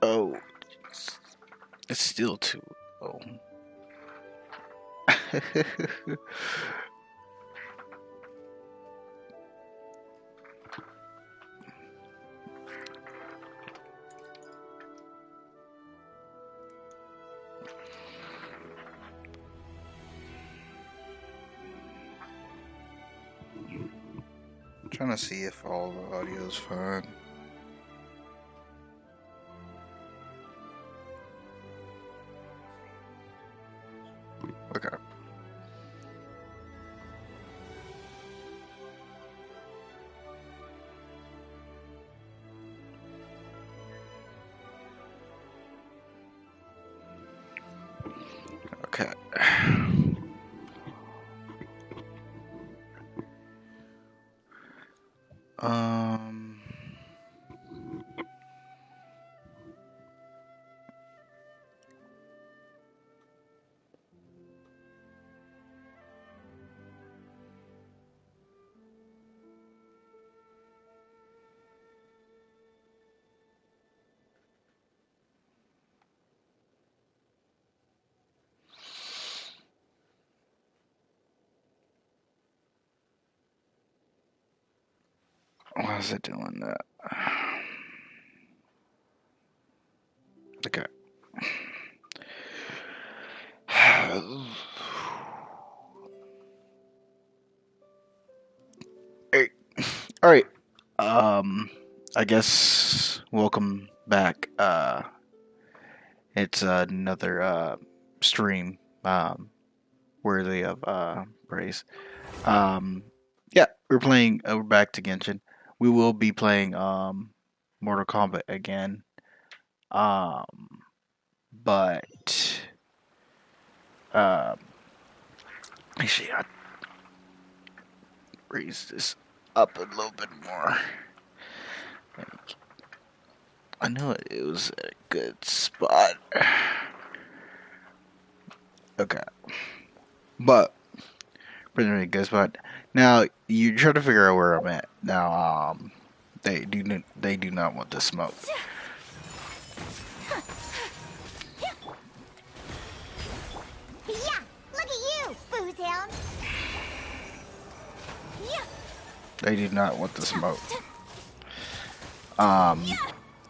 Oh, it's still too low. Trying to see if all the audio is fine. Okay. Okay. Um. Why is it doing that? Okay. Hey. All right. I guess welcome back. It's another stream worthy of praise. Um, yeah, we're playing. We're back to Genshin. We will be playing Mortal Kombat again. Um, but um, actually, I raise this up a little bit more. I knew it was a good spot. Okay, but pretty good spot. Now you try to figure out where I'm at. Now, they do not want the smoke. Yeah, look at you, Foozhound. Yeah. They do not want the smoke. Um,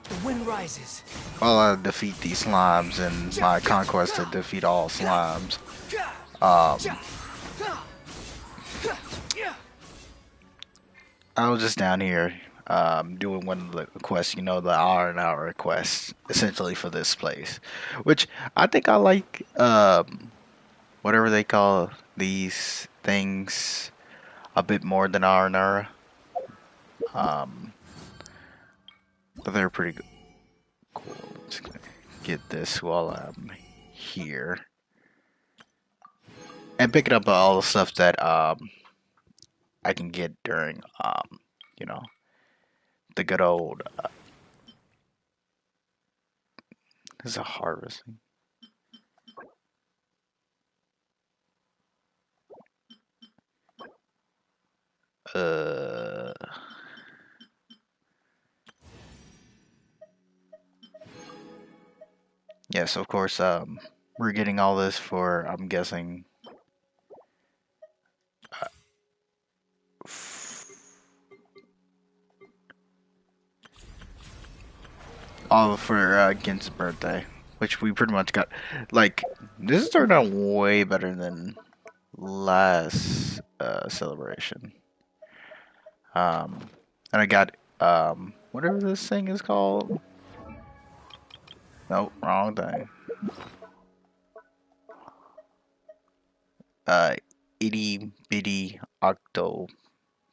The wind rises. while I defeat these slimes and my conquest to defeat all slimes, I was just down here doing one of the quests, the hour quest, essentially for this place, which I think I like whatever they call these things a bit more than hour. Um, but they're pretty good. Cool. Let's get this while I'm here. And picking up all the stuff that I can get during you know the good old this is a harvesting. Uh yes, of course. We're getting all this for I'm guessing all for Gens's birthday, which we pretty much got. Like this has turned out way better than last celebration. Um, and I got whatever this thing is called. Nope, wrong thing. Uh, itty bitty octo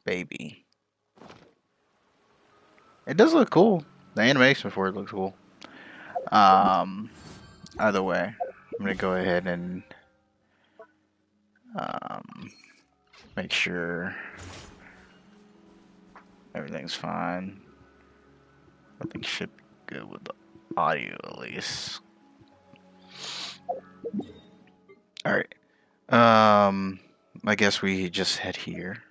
baby. It does look cool. The animation for it looks cool. Um, either way, I'm gonna go ahead and um, make sure everything's fine. I think should be good with the audio at least. All right. I guess we just head here.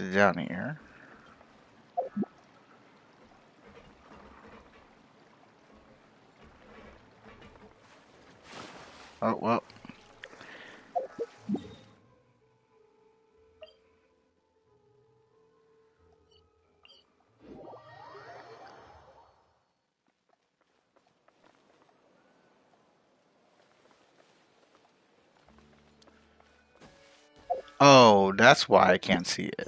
Down here. Oh well. Oh, that's why I can't see it.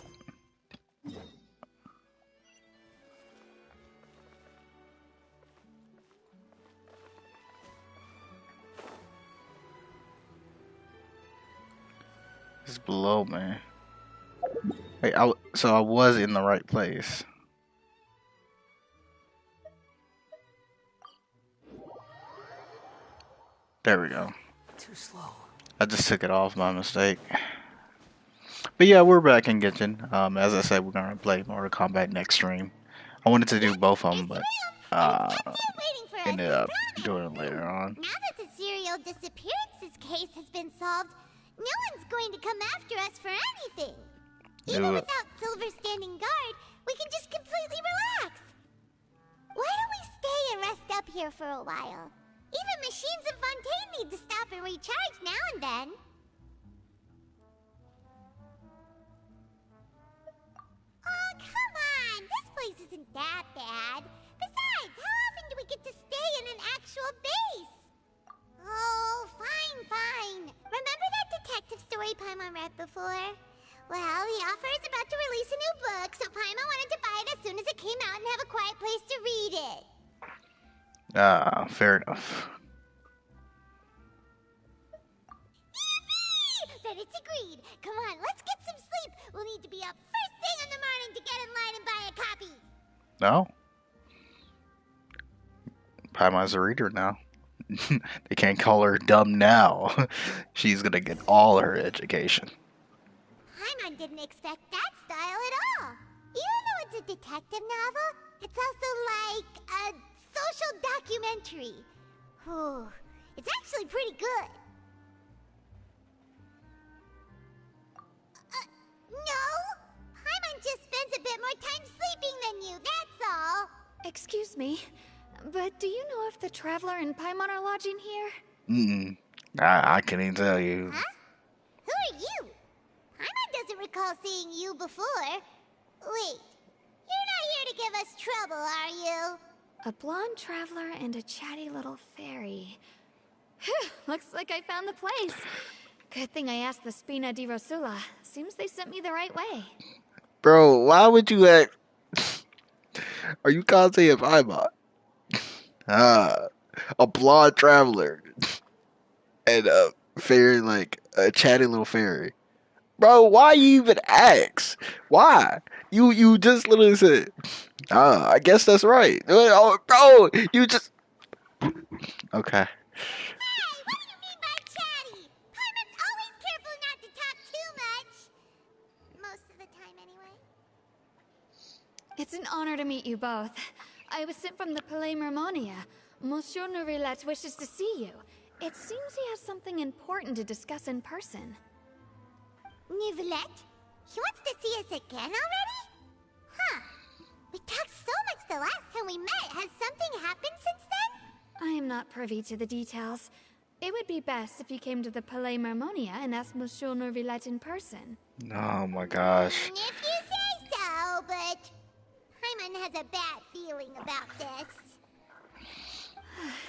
It's below me. Wait, so I was in the right place. There we go. Too slow. I just took it off by mistake. But yeah, we're back in Genshin. As I said, we're gonna play Mortal Kombat next stream. I wanted to do Yep, both of them, it's but real, and it's uh, not there waiting for us, ended as up promised. doing it later on. Now that the serial disappearances case has been solved, no one's going to come after us for anything. Even Knew it. without Silver standing guard, we can just completely relax. Why don't we stay and rest up here for a while? Even machines in Fontaine need to stop and recharge now and then. Oh, come on! This place isn't that bad. Besides, how often do we get to stay in an actual base? Oh, fine, fine. Remember that detective story Paimon read before? Well, the author is about to release a new book, so Paimon wanted to buy it as soon as it came out and have a quiet place to read it. Fair enough. Yippee! Then it's agreed. Come on, let's get some sleep. We'll need to be up first thing in the morning to get in line and buy a copy. No, Paimon's a reader now. They can't call her dumb now. She's gonna get all her education. Paimon didn't expect that style at all. Even though it's a detective novel, it's also like a social documentary. Whew. It's actually pretty good. No! Paimon just spends a bit more time sleeping than you, that's all. Excuse me, but do you know if the Traveler and Paimon are lodging here? Mm-mm. I can't even tell you. Huh? Who are you? Paimon doesn't recall seeing you before. Wait, you're not here to give us trouble, are you? A blonde Traveler and a chatty little fairy. Phew, looks like I found the place. Good thing I asked the Spina di Rosula. Seems they sent me the right way. Bro, why would you act? Are you Kaze if I'm Ah, a blonde traveler and a fairy, like a chatty little fairy. Bro, why you even ask? Why? You just literally said, I guess that's right. Oh, bro, you just okay. Hey, what do you mean by chatty? Paimon's always careful not to talk too much. Most of the time, anyway. It's an honor to meet you both. I was sent from the Palais Mermonia. Monsieur Nourilette wishes to see you. It seems he has something important to discuss in person. Nivelette? He wants to see us again already? Huh. We talked so much the last time we met. Has something happened since then? I am not privy to the details. It would be best if you came to the Palais Mermonia and asked Monsieur Nourilette in person. Oh my gosh. If you say so, but Paimon has a bad feeling about this.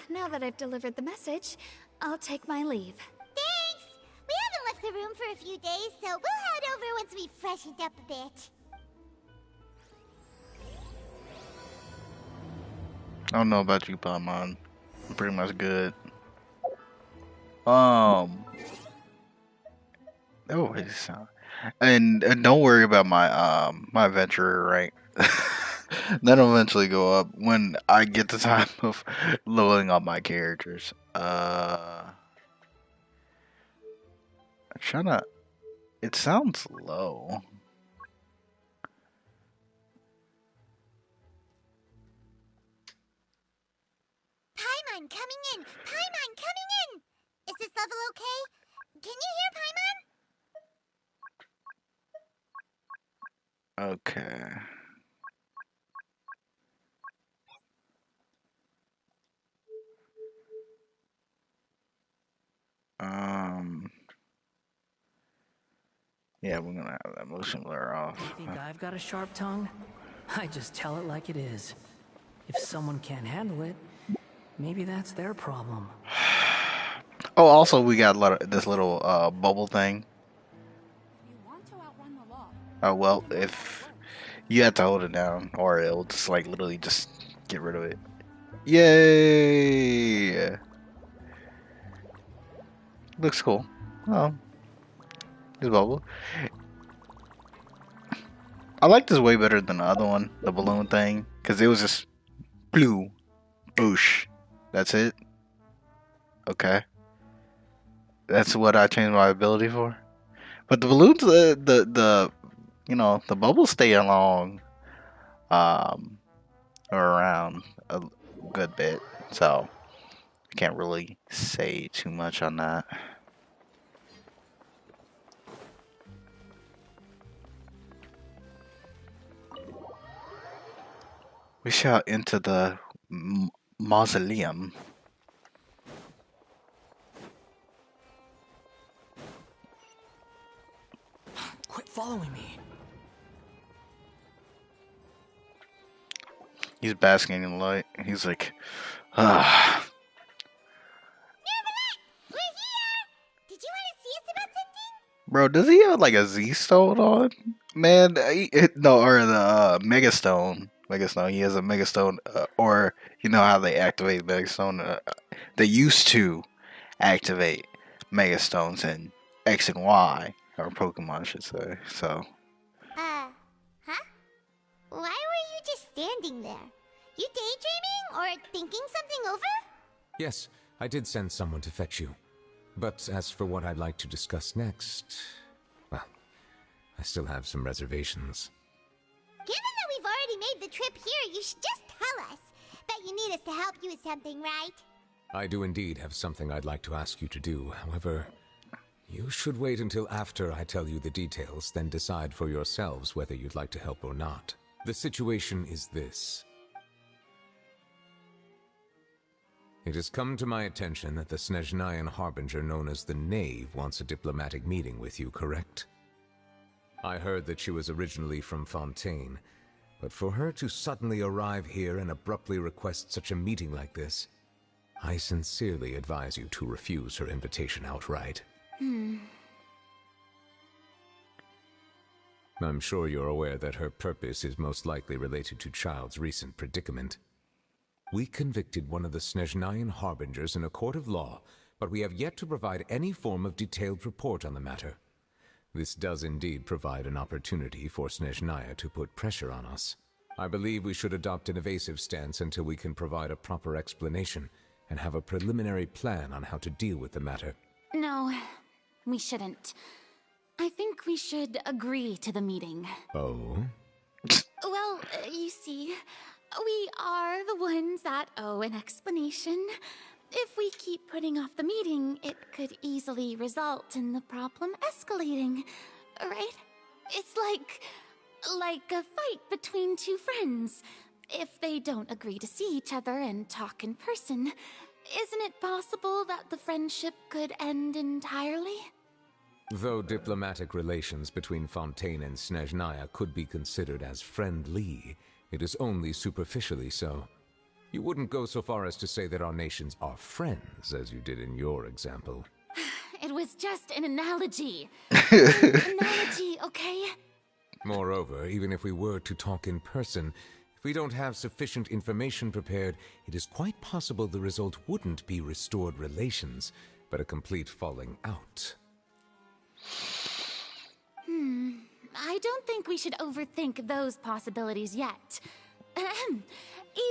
Now that I've delivered the message, I'll take my leave. Thanks! We haven't left the room for a few days, so we'll head over once we've freshened up a bit. I don't know about you, Paimon. I'm pretty much good. Oh, his sound. And don't worry about my adventurer rank. That'll eventually go up when I get the time of leveling up my characters. I'm trying to. It sounds low. Paimon coming in! Paimon coming in! Is this level okay? Can you hear Paimon? Okay. Um. Yeah, we're gonna have that motion blur You off. think I've got a sharp tongue? I just tell it like it is. If someone can't handle it, maybe that's their problem. Oh, also we got a lot of this little bubble thing. If you want to outrun the law, Oh you well, can learn how it if works. you have to hold it down, or it'll just like literally just get rid of it. Yay! Looks cool. Oh, this bubble. I like this way better than the other one, the balloon thing, because it was just blue, boosh. That's it. Okay, that's what I changed my ability for. But the balloons, the the bubbles stay along, um, or around a good bit. So I can't really say too much on that. We shall enter the mausoleum. Quit following me. He's basking in the light. He's like, ah. We're here! Did you want to see us about something? Bro, does he have like a Z stone on? Man, no, or the Mega Stone. Mega Stone. He has a Mega Stone, or you know how they activate Mega Stone. They used to activate Mega Stones in X and Y, or Pokemon, I should say. So, Huh? Why were you just standing there? You daydreaming or thinking something over? Yes, I did send someone to fetch you. But as for what I'd like to discuss next, well, I still have some reservations. Given that we've already made the trip here, you should just tell us. Bet you need us to help you with something, right? I do indeed have something I'd like to ask you to do. However, you should wait until after I tell you the details, then decide for yourselves whether you'd like to help or not. The situation is this. It has come to my attention that the Snezhnayan Harbinger known as the Knave wants a diplomatic meeting with you, correct? I heard that she was originally from Fontaine, but for her to suddenly arrive here and abruptly request such a meeting like this, I sincerely advise you to refuse her invitation outright. I'm sure you're aware that her purpose is most likely related to Child's recent predicament. We convicted one of the Snezhnayan Harbingers in a court of law, but we have yet to provide any form of detailed report on the matter. This does indeed provide an opportunity for Snezhnaya to put pressure on us. I believe we should adopt an evasive stance until we can provide a proper explanation and have a preliminary plan on how to deal with the matter. No, we shouldn't. I think we should agree to the meeting. Oh? Well, you see, we are the ones that owe an explanation. If we keep putting off the meeting, it could easily result in the problem escalating, right? It's like a fight between two friends. If they don't agree to see each other and talk in person, isn't it possible that the friendship could end entirely? Though diplomatic relations between Fontaine and Snezhnaya could be considered as friendly, it is only superficially so. You wouldn't go so far as to say that our nations are friends, as you did in your example. It was just an analogy. An analogy, okay? Moreover, even if we were to talk in person, if we don't have sufficient information prepared, it is quite possible the result wouldn't be restored relations, but a complete falling out. I don't think we should overthink those possibilities yet. Ahem.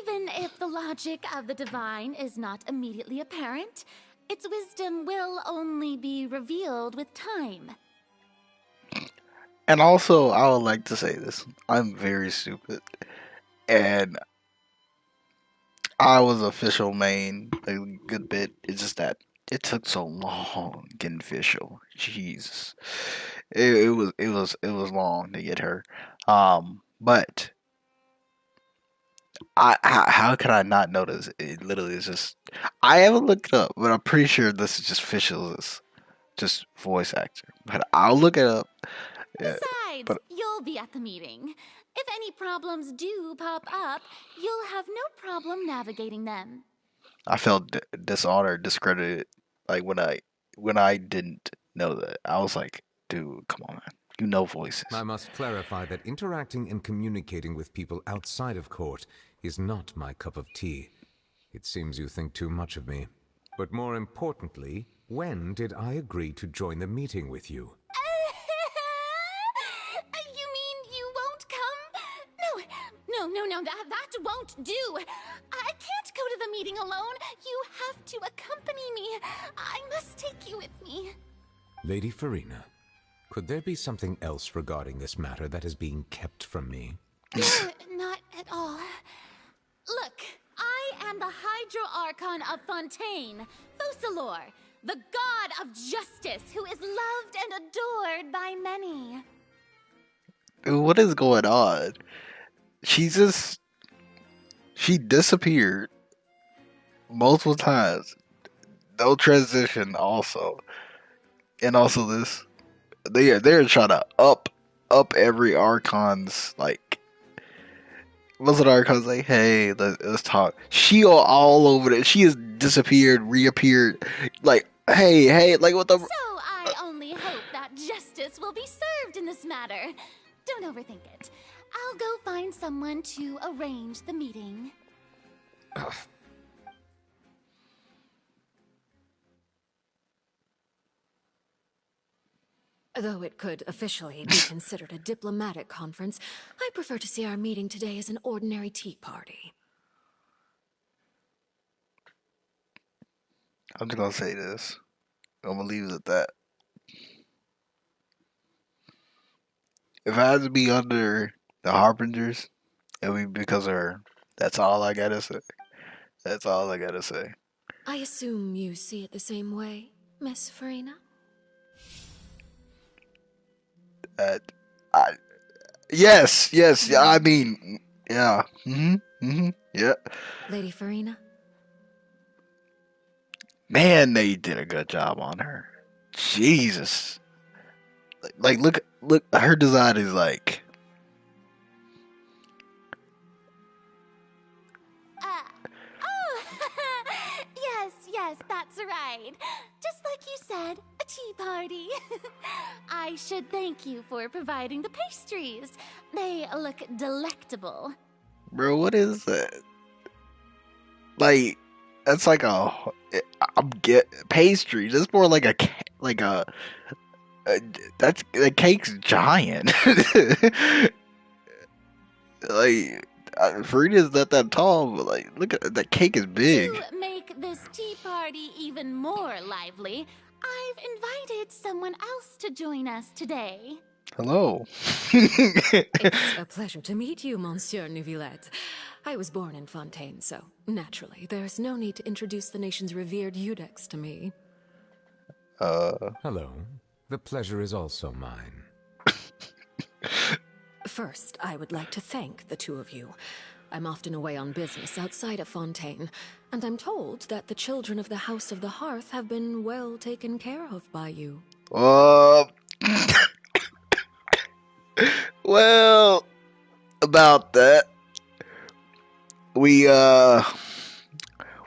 Even if the logic of the divine is not immediately apparent, its wisdom will only be revealed with time. And also, I would like to say this: I'm very stupid, and I was official main a good bit. It's just that it took so long getting official. Jesus. it was long to get her. But how could I not notice? It literally is just I haven't looked it up, but I'm pretty sure this is just Fischl's just voice actor. But I'll look it up. Yeah, Besides, but you'll be at the meeting. If any problems do pop up, you'll have no problem navigating them. I felt dishonored, discredited, like when I didn't know that. I was like, dude, come on, man, you know I voices. must clarify that interacting and communicating with people outside of court is not my cup of tea. It seems you think too much of me. But more importantly, when did I agree to join the meeting with you? You mean you won't come? No, that won't do. I can't go to the meeting alone. You have to accompany me. I must take you with me. Lady Farina, could there be something else regarding this matter that is being kept from me? No, not at all. Look, I am the Hydro Archon of Fontaine, Focalor, the god of justice who is loved and adored by many. Dude, what is going on? She just she disappeared multiple times. No transition, also, and also this. They're trying to up every Archon's like. What's an Archon's like? Hey, let's talk. She all over it. She has disappeared, reappeared. Like, hey, like what the? So I only hope that justice will be served in this matter. Don't overthink it. I'll go find someone to arrange the meeting. Though it could officially be considered a diplomatic conference, I prefer to see our meeting today as an ordinary tea party. I'm just gonna say this. I'm gonna leave it at that. If I had to be under the Harbingers, it would be because of her. That's all I gotta say. That's all I gotta say. I assume you see it the same way, Miss Farina? That I yes. Yeah, I mean, yeah. Yeah. Lady Farina? Man, they did a good job on her. Jesus. Like look. Her design is like. Oh, yes, that's right. Just like you said, a tea party. I should thank you for providing the pastries. They look delectable. Bro, what is that? Like, that's like a. I'm get pastry. That's more like like a that's the cake's giant. Like, Farina's not that tall, but like, look at the cake is big. To make this tea party even more lively, I've invited someone else to join us today. Hello. It's a pleasure to meet you, Monsieur Neuvillette. I was born in Fontaine, so naturally, there's no need to introduce the nation's revered Eudex to me. Hello. The pleasure is also mine. First, I would like to thank the two of you. I'm often away on business outside of Fontaine, and I'm told that the children of the House of the Hearth have been well taken care of by you. uh, well, about that, we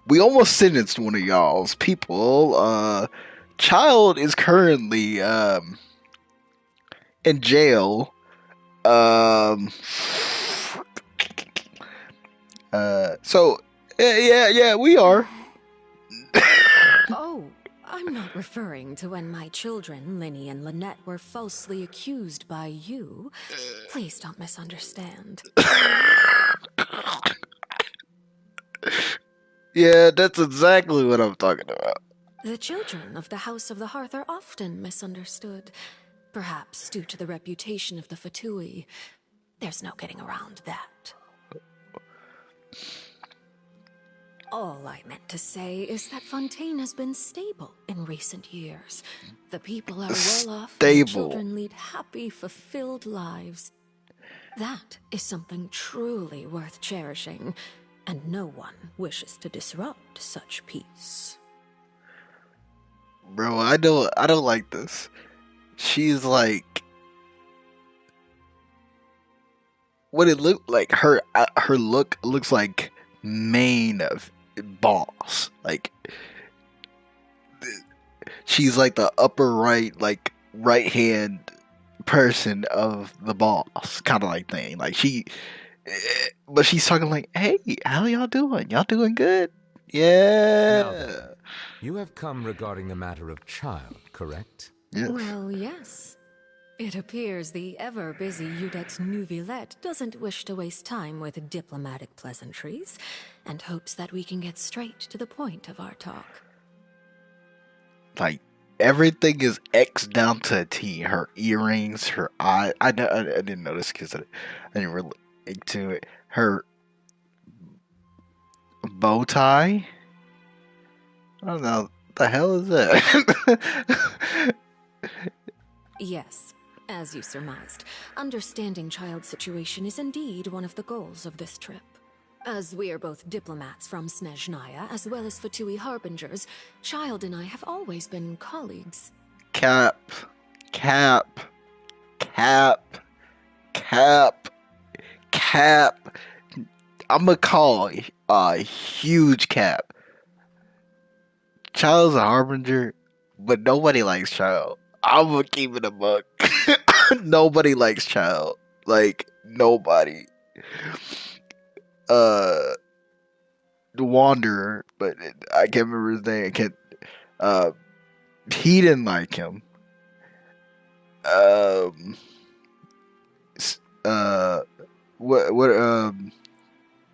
we almost sentenced one of y'all's people. Child is currently in jail. Um, so yeah, we are. Oh, I'm not referring to when my children, Linny and Lynette, were falsely accused by you. Please don't misunderstand. Yeah, that's exactly what I'm talking about. The children of the House of the Hearth are often misunderstood, perhaps due to the reputation of the Fatui. There's no getting around that. All I meant to say is that Fontaine has been stable in recent years. The people are well off and the Stable. children lead happy, fulfilled lives. That is something truly worth cherishing, and no one wishes to disrupt such peace. Bro, I don't like this. She's like what it looked like her look looks like main of boss. Like she's like the upper right right hand person of the boss kind of like thing. Like but she's talking like, "Hey, how y'all doing? Y'all doing good?" Now then, Yeah. you have come regarding the matter of child, correct? Yes. Well, yes. It appears the ever-busy Udex Nuvillette doesn't wish to waste time with diplomatic pleasantries, and hopes that we can get straight to the point of our talk. Like everything is X down to a T. Her earrings, her eye. I didn't notice because I didn't really into it. Her bow tie. I don't know. The hell is that? Yes, as you surmised, understanding Child's situation is indeed one of the goals of this trip. As we are both diplomats from Snezhnaya, as well as Fatui Harbingers, Child and I have always been colleagues. Cap, cap, cap, cap, cap. I'm gonna call a huge cap. Child's a harbinger, but nobody likes Child. I'm gonna keep it a buck. Nobody likes Child. Like nobody. Uh, the Wanderer, but I can't remember his name. I can't. Uh, he didn't like him. Um, uh, what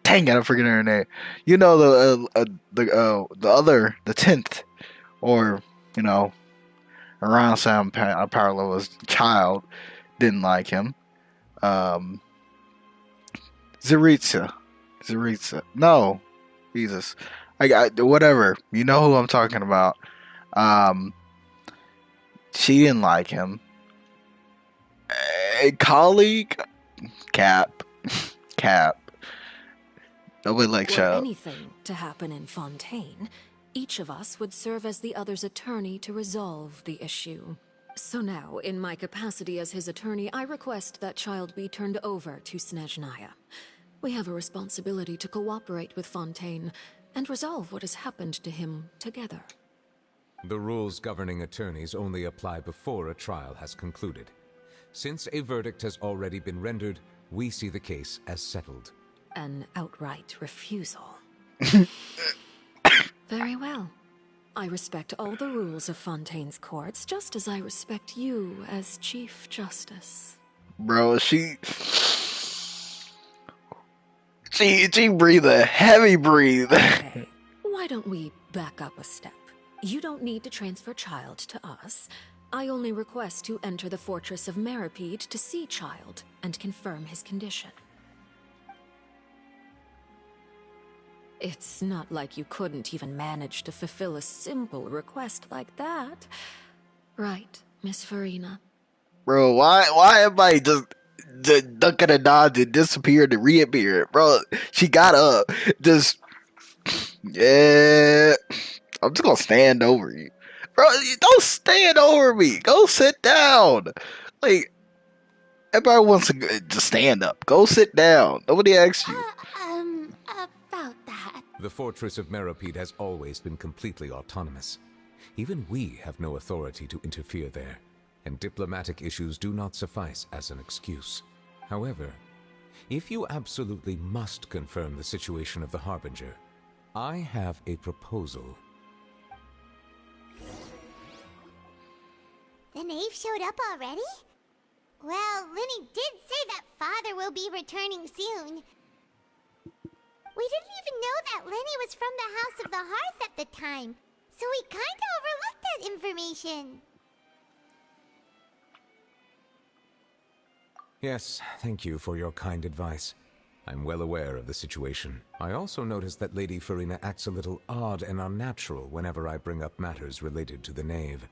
dang it, I'm forgetting her name. You know the other the 10th, or you know around Sam Parallel was Child didn't like him. Um, Zaritza, Zaritza. No, Jesus. I got whatever. You know who I'm talking about. Um, she didn't like him. A colleague, Cap, Cap. Nobody likes Were Child. anything to happen in Fontaine, each of us would serve as the other's attorney to resolve the issue. So now, in my capacity as his attorney, I request that Child be turned over to Snezhnaya. We have a responsibility to cooperate with Fontaine and resolve what has happened to him together. The rules governing attorneys only apply before a trial has concluded. Since a verdict has already been rendered, we see the case as settled. An outright refusal. Very well. I respect all the rules of Fontaine's courts, just as I respect you as Chief Justice. Bro, she breathe a heavy breathe. Okay, why don't we back up a step? You don't need to transfer Child to us. I only request to enter the fortress of Meripede to see Child and confirm his condition. It's not like you couldn't even manage to fulfill a simple request like that. Right, Miss Farina? Bro, why am I just ducking and dodging, disappeared and reappeared? Bro, she got up. Just yeah. I'm just gonna stand over you. Bro, you don't stand over me. Go sit down. Like everybody wants to just stand up. Go sit down. Nobody asked you. About that. The fortress of Meripede has always been completely autonomous. Even we have no authority to interfere there, and diplomatic issues do not suffice as an excuse. However, if you absolutely must confirm the situation of the Harbinger, I have a proposal. The knave showed up already? Well, Lenny did say that Father will be returning soon. We didn't even know that Lenny was from the House of the Hearth at the time, so we kinda overlooked that information. Yes, thank you for your kind advice. I'm well aware of the situation. I also notice that Lady Farina acts a little odd and unnatural whenever I bring up matters related to the Knave.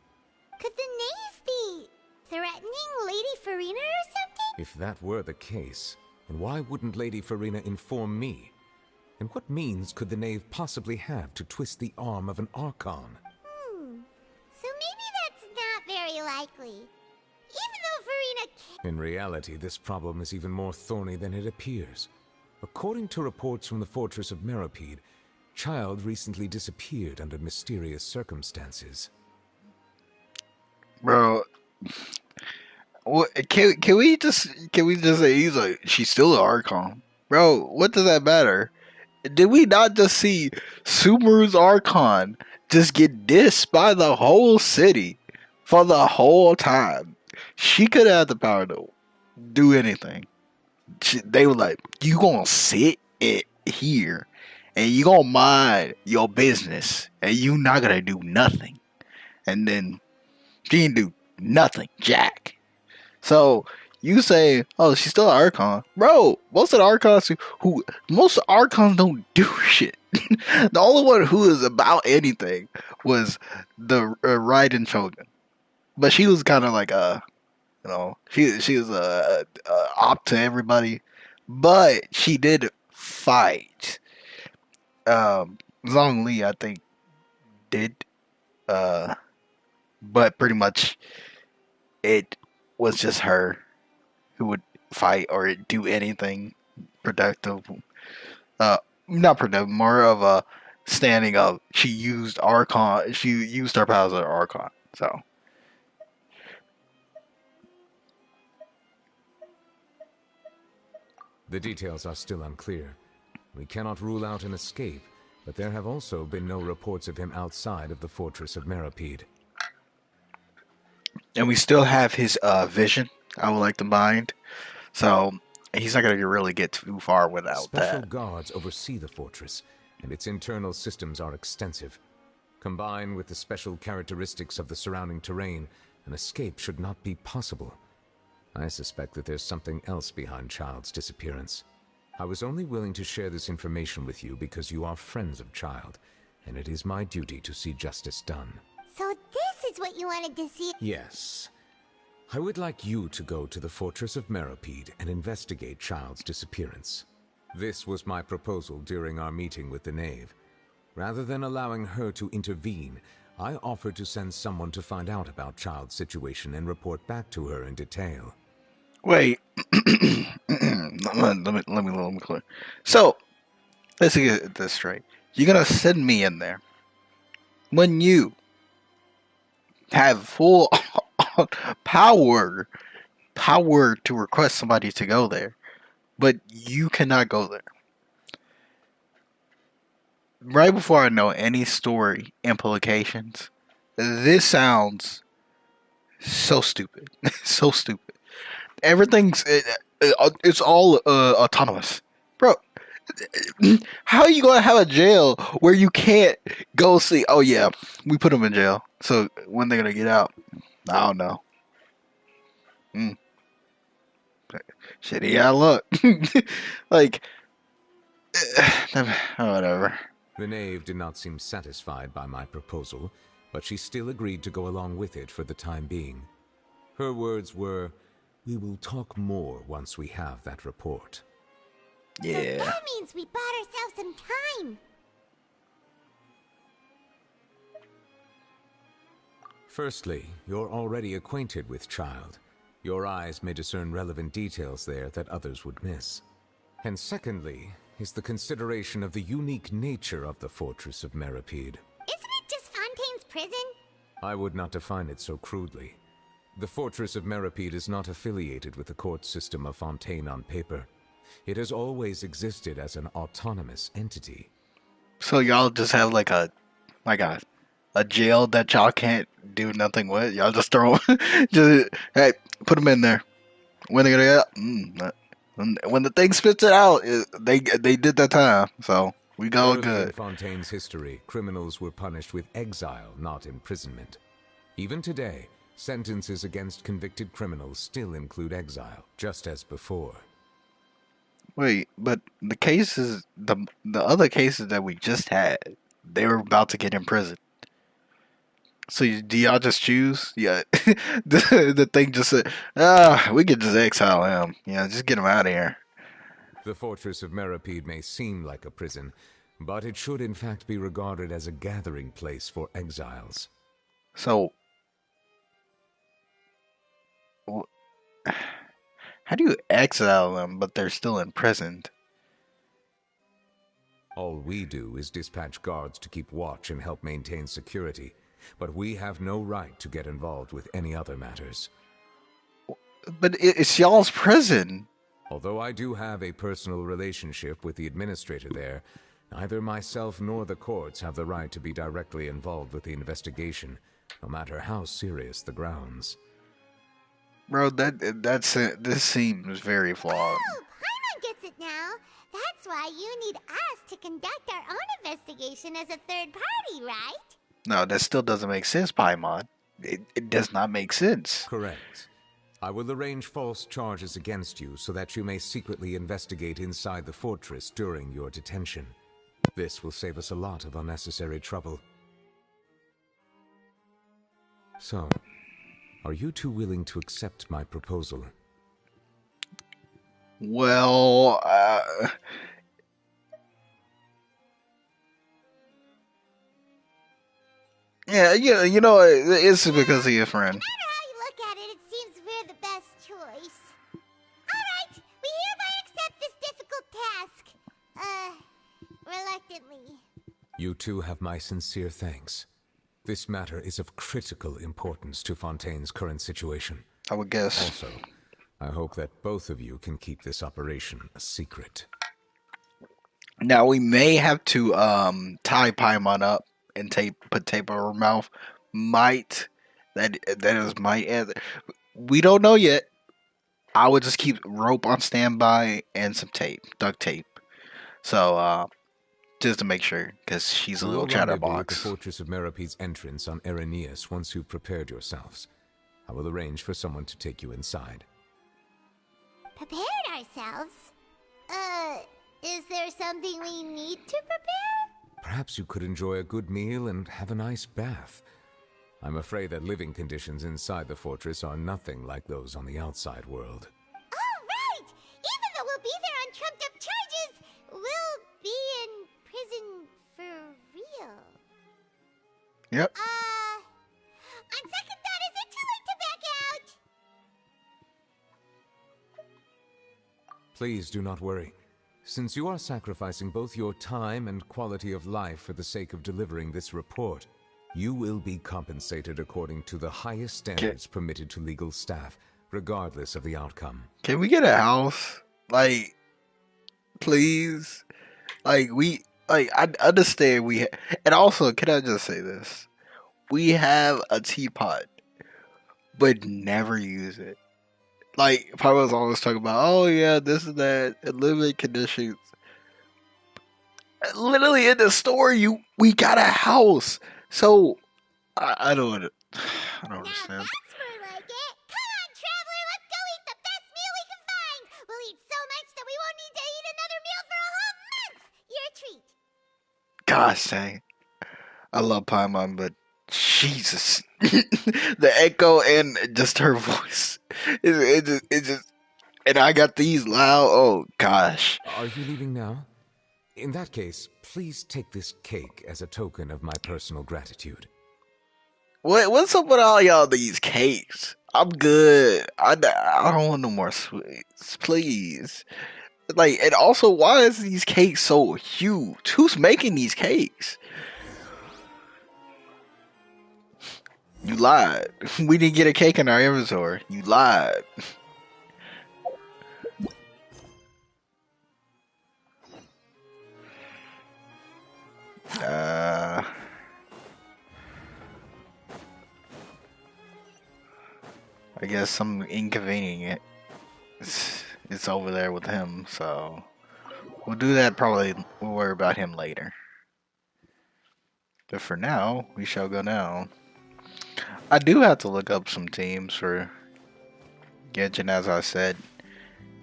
Could the knave be threatening Lady Farina or something? If that were the case, then why wouldn't Lady Farina inform me? And what means could the Knave possibly have to twist the arm of an Archon? So maybe that's not very likely. Even though Farina can't. In reality, this problem is even more thorny than it appears. According to reports from the fortress of Meropide, Child recently disappeared under mysterious circumstances. Bro, what, can we just say he's like she's still an Archon? Bro, what does that matter? Did we not just see Subaru's Archon just get dissed by the whole city for the whole time? She could have the power to do anything. They were like, you gonna sit here and you gonna mind your business and you not gonna do nothing. And then she didn't do nothing, Jack. So you say, oh, she's still an Archon, bro. Most of the Archons most Archons don't do shit. The only one who is about anything was the Raiden Shogun, but she was kind of like she was op to everybody, but she did fight. Zhong Li, I think, did, uh, but pretty much it was just her who would fight or do anything productive. Uh, Not productive, more of a standing up. She used Archon. She used her powers as Archon. So The details are still unclear. We cannot rule out an escape, but there have also been no reports of him outside of the fortress of Meropide. and we still have his vision. I would like to mind. So he's not gonna really get too far without Special that. guards oversee the fortress, and its internal systems are extensive. Combined with the special characteristics of the surrounding terrain, an escape should not be possible. I suspect that there's something else behind Child's disappearance. I was only willing to share this information with you because you are friends of Child, and it is my duty to see justice done. So this is what you wanted to see. Yes. I would like you to go to the fortress of Meropide and investigate Child's disappearance. This was my proposal during our meeting with the Knave. Rather than allowing her to intervene, I offered to send someone to find out about Child's situation and report back to her in detail. Wait, let me clear. So let's get this straight. You're gonna send me in there when you have full power to request somebody to go there, but you cannot go there. Right before I know any story implications, this sounds so stupid. So stupid. It's all autonomous, bro. How are you gonna have a jail where you can't go see? Oh yeah, we put them in jail. So when they're gonna get out, I don't know. Mm, shitty out luck. Like whatever. The Knave did not seem satisfied by my proposal, but she still agreed to go along with it for the time being. Her words were, "We will talk more once we have that report." So Yeah. that means we bought ourselves some time. Firstly, you're already acquainted with Child. Your eyes may discern relevant details there that others would miss. And secondly, is the consideration of the unique nature of the fortress of Meropide. Isn't it just Fontaine's prison? I would not define it so crudely. The fortress of Meropide is not affiliated with the court system of Fontaine on paper. It has always existed as an autonomous entity. So y'all just have like a jail that y'all can't do nothing with. Y'all just throw just hey, put them in there. When they gonna get out? When the thing spits it out, they did that time. So we go Early in good. Fontaine's history, criminals were punished with exile, not imprisonment. Even today, sentences against convicted criminals still include exile, just as before. Wait, but the other cases that we just had, they were about to get in prison. So do y'all just choose? Yeah, the thing just said, we could just exile him. Yeah, just get him out of here. The fortress of Meripede may seem like a prison, but it should in fact be regarded as a gathering place for exiles. So, wh- how do you exile them, but they're still imprisoned? All we do is dispatch guards to keep watch and help maintain security, but we have no right to get involved with any other matters. But it's y'all's prison. Although I do have a personal relationship with the administrator there, neither myself nor the courts have the right to be directly involved with the investigation, no matter how serious the grounds. Bro, this seems very flawed. Oh, Paimon gets it now. That's why you need us to conduct our own investigation as a third party, right? No, that still doesn't make sense, Paimon. It does not make sense. Correct. I will arrange false charges against you so that you may secretly investigate inside the fortress during your detention. This will save us a lot of unnecessary trouble. So, are you two willing to accept my proposal? Well, yeah, you know, it's because of your No friend. matter how you look at it, it seems we're the best choice. Alright, we hereby accept this difficult task. Reluctantly. You two have my sincere thanks. This matter is of critical importance to Fontaine's current situation. I would guess. Also, I hope that both of you can keep this operation a secret. Now we may have to tie Paimon up and put tape over her mouth. Might that is might. We don't know yet. I would just keep rope on standby and some tape, duct tape. So just to make sure, because she's a We little will rendezvous at the chatterbox. Fortress of Merapede's entrance on Erinius once you've prepared yourselves. I will arrange for someone to take you inside. Prepared ourselves? Is there something we need to prepare? Perhaps you could enjoy a good meal and have a nice bath. I'm afraid that living conditions inside the fortress are nothing like those on the outside world. Oh, right! Even though we'll be there on trumped up charges, we'll be in prison for real. Yep. On second thought, is it too late to back out? Please do not worry. Since you are sacrificing both your time and quality of life for the sake of delivering this report, you will be compensated according to the highest standards permitted to legal staff, regardless of the outcome. Can we get a house? Like, please. I understand and also, can I just say this? We have a teapot, but never use it. Like, Pablo's always talking about, oh yeah, this and that, and living conditions. Literally in the store, we got a house. So I don't, I don't Now understand. that's more like it. Come on, traveler, let's go eat the best meal we can find. We'll eat so much that we won't need to eat another meal for a whole month. You're a treat. Gosh dang, I love Paimon, but Jesus, the echo and just her voice, it just, and I got these loud. Oh gosh. Are you leaving now? In that case, please take this cake as a token of my personal gratitude. What's up with all y'all these cakes? I'm good. I don't want no more sweets, please. Like, and also, why is these cakes so huge? Who's making these cakes? You lied. We didn't get a cake in our inventory. You lied. Uh, I guess I'm inconvenient. It's over there with him, so we'll do that probably. We'll worry about him later. But for now, we shall go down. I do have to look up some teams for Genshin, as I said,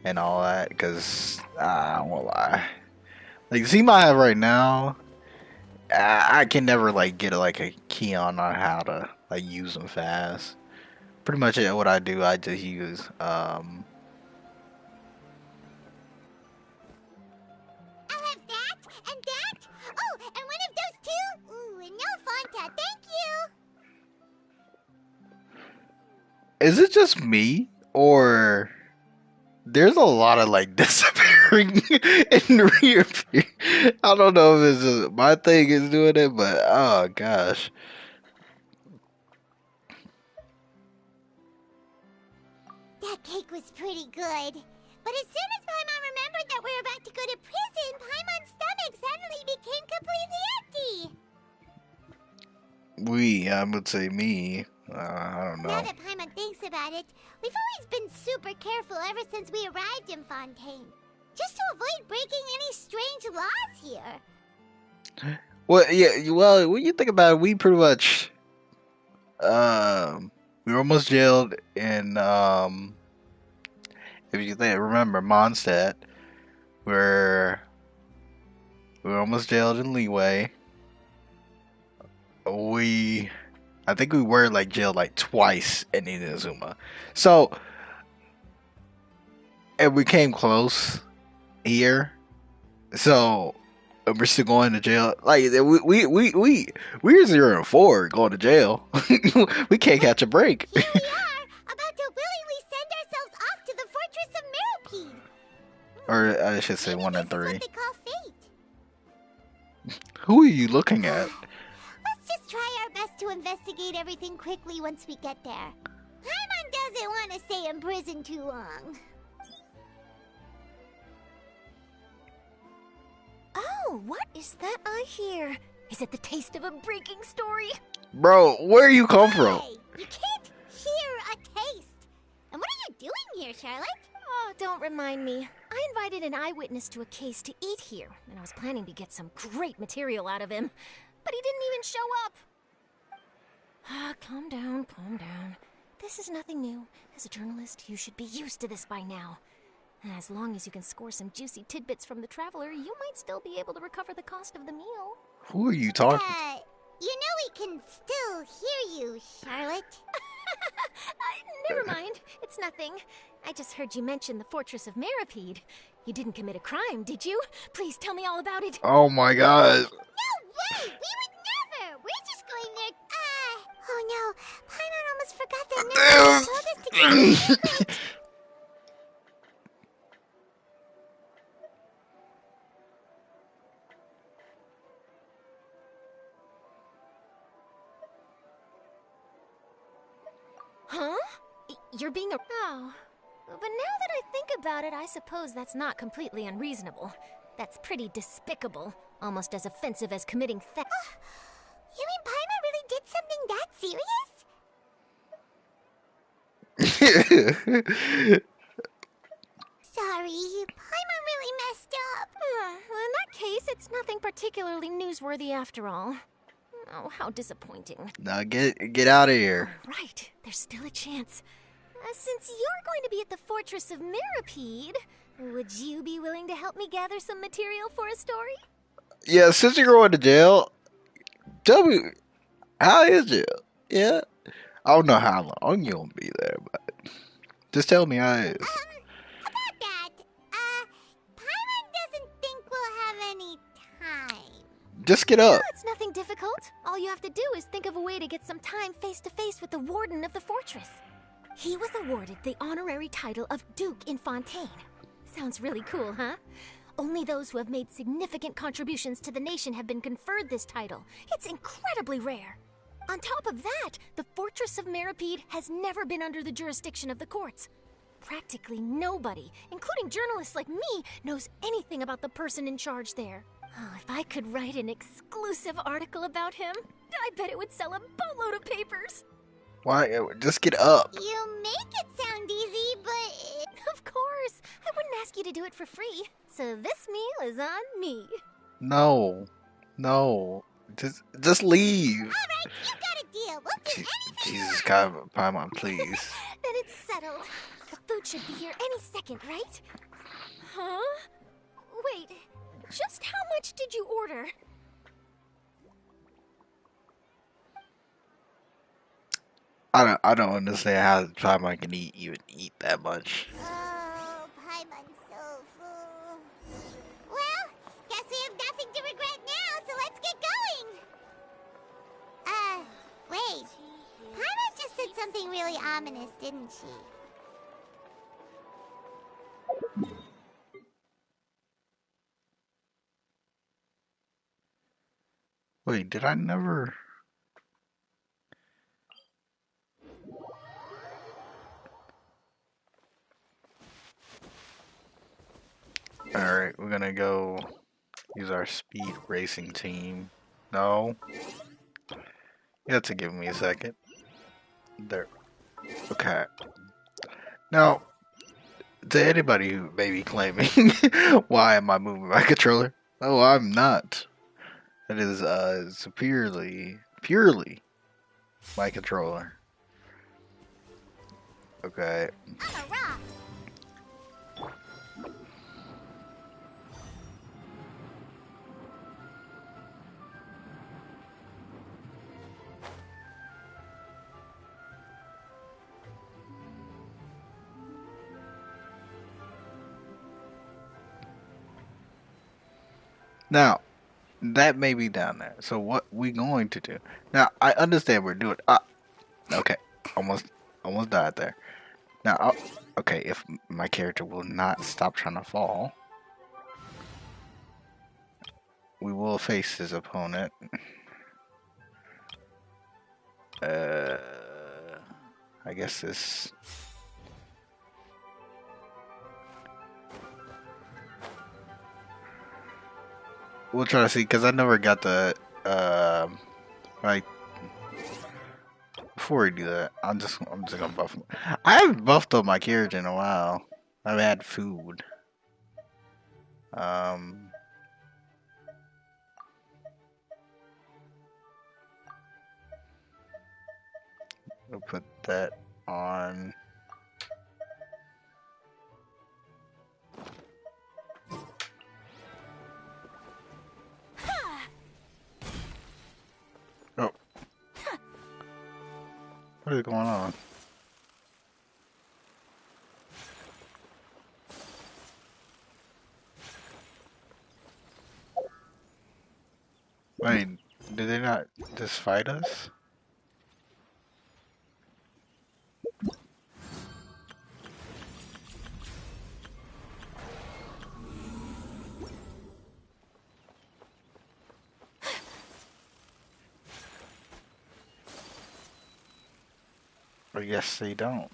and all that. Cause I won't lie, like the team I have right now, I can never like get like a key on how to like use them fast. Pretty much what I do, I just use I'll have that and that. Oh, and one of those two. Ooh, and no Fanta, thank you. is it just me or there's a lot of like disappearing and reappearing? I don't know if it's just my thing is doing it, but oh gosh. That cake was pretty good. But as soon as Paimon remembered that we were about to go to prison, Paimon's stomach suddenly became completely empty. I would say me. I don't Now know. that Paimon thinks about it, we've always been super careful ever since we arrived in Fontaine. Just to avoid breaking any strange laws here. Well, yeah. Well, when you think about it, we pretty much we were almost jailed in if you think remember Mondstadt, where we were almost jailed in Leeway. We I think we were like jailed like twice in Inazuma. So and we came close here. So and we're still going to jail. Like we're 0-4 going to jail. We can't catch a break. Here we are, about to willingly send ourselves off to the Fortress of Meropide. Or I should say Maybe 1 this and is 3. what they call fate. Who are you looking at? Let's just try our best to investigate everything quickly once we get there. Paimon doesn't want to stay in prison too long. Oh, what is that I hear? Is it the taste of a breaking story? Bro, where you come from? Hey, you can't hear a taste. And what are you doing here, Charlotte? Oh, don't remind me. I invited an eyewitness to a case to eat here, and I was planning to get some great material out of him. But he didn't even show up. Ah, calm down, calm down. This is nothing new. As a journalist, you should be used to this by now. As long as you can score some juicy tidbits from the traveler, you might still be able to recover the cost of the meal. Who are you talking to? You know we can still hear you, Charlotte. Never mind. It's nothing. I just heard you mention the Fortress of Meropide. You didn't commit a crime, did you? Please tell me all about it. Oh my god. No way! We would never! We're just going there. Oh no. Paimon almost forgot that Meropide told us to keep it secret. Huh? You're being a... Oh. But now that I think about it, I suppose that's not completely unreasonable. That's pretty despicable. Almost as offensive as committing theft. You mean Paimon really did something that serious? Sorry, Paimon really messed up. Well, in that case, it's nothing particularly newsworthy after all. Oh, how disappointing. Now get out of here. Right, there's still a chance. Since you're going to be at the Fortress of Meropide, would you be willing to help me gather some material for a story? Yeah, since you're going to jail, tell me how is jail? Yeah. I don't know how long you'll be there, but just tell me how it is. About that, Paimon doesn't think we'll have any time. Just get up. Oh, it's nothing difficult. All you have to do is think of a way to get some time face to face with the warden of the fortress. He was awarded the honorary title of Duke in Fontaine. Sounds really cool, huh? Only those who have made significant contributions to the nation have been conferred this title. It's incredibly rare. On top of that, the Fortress of Meropide has never been under the jurisdiction of the courts. Practically nobody, including journalists like me, knows anything about the person in charge there. Oh, if I could write an exclusive article about him, I bet it would sell a boatload of papers. Why? Just get up. You make it sound easy, but... Of course, I wouldn't ask you to do it for free. So this meal is on me. No. Just leave. Alright, you got a deal. We'll do anything you Jesus want. God, Paimon, please. Then it's settled. Food should be here any second, right? Huh? Wait, just how much did you order? I don't understand how Paimon can even eat that much. Oh, Paimon's so full. Well, guess we have nothing to regret now, so let's get going. Wait. Paimon just said something really ominous, didn't she? Wait, did I never? Alright, we're gonna go use our speed racing team. No. You have to give me a second. There. Okay. Now, to anybody who may be claiming, why am I moving my controller? No, I'm not. It is purely my controller. Okay. I'm a rock. Now, that may be down there. So what we going to do? Now, I understand we're doing. Okay. Almost died there. Now, okay, if my character will not stop trying to fall, we will face his opponent. I guess this. We'll try to see, because I never got the, like, before we do that, I'm just gonna buff him. I haven't buffed up my character in a while. I've had food. We'll put that on. Oh. What is going on? Wait, did they not just fight us? I guess they don't.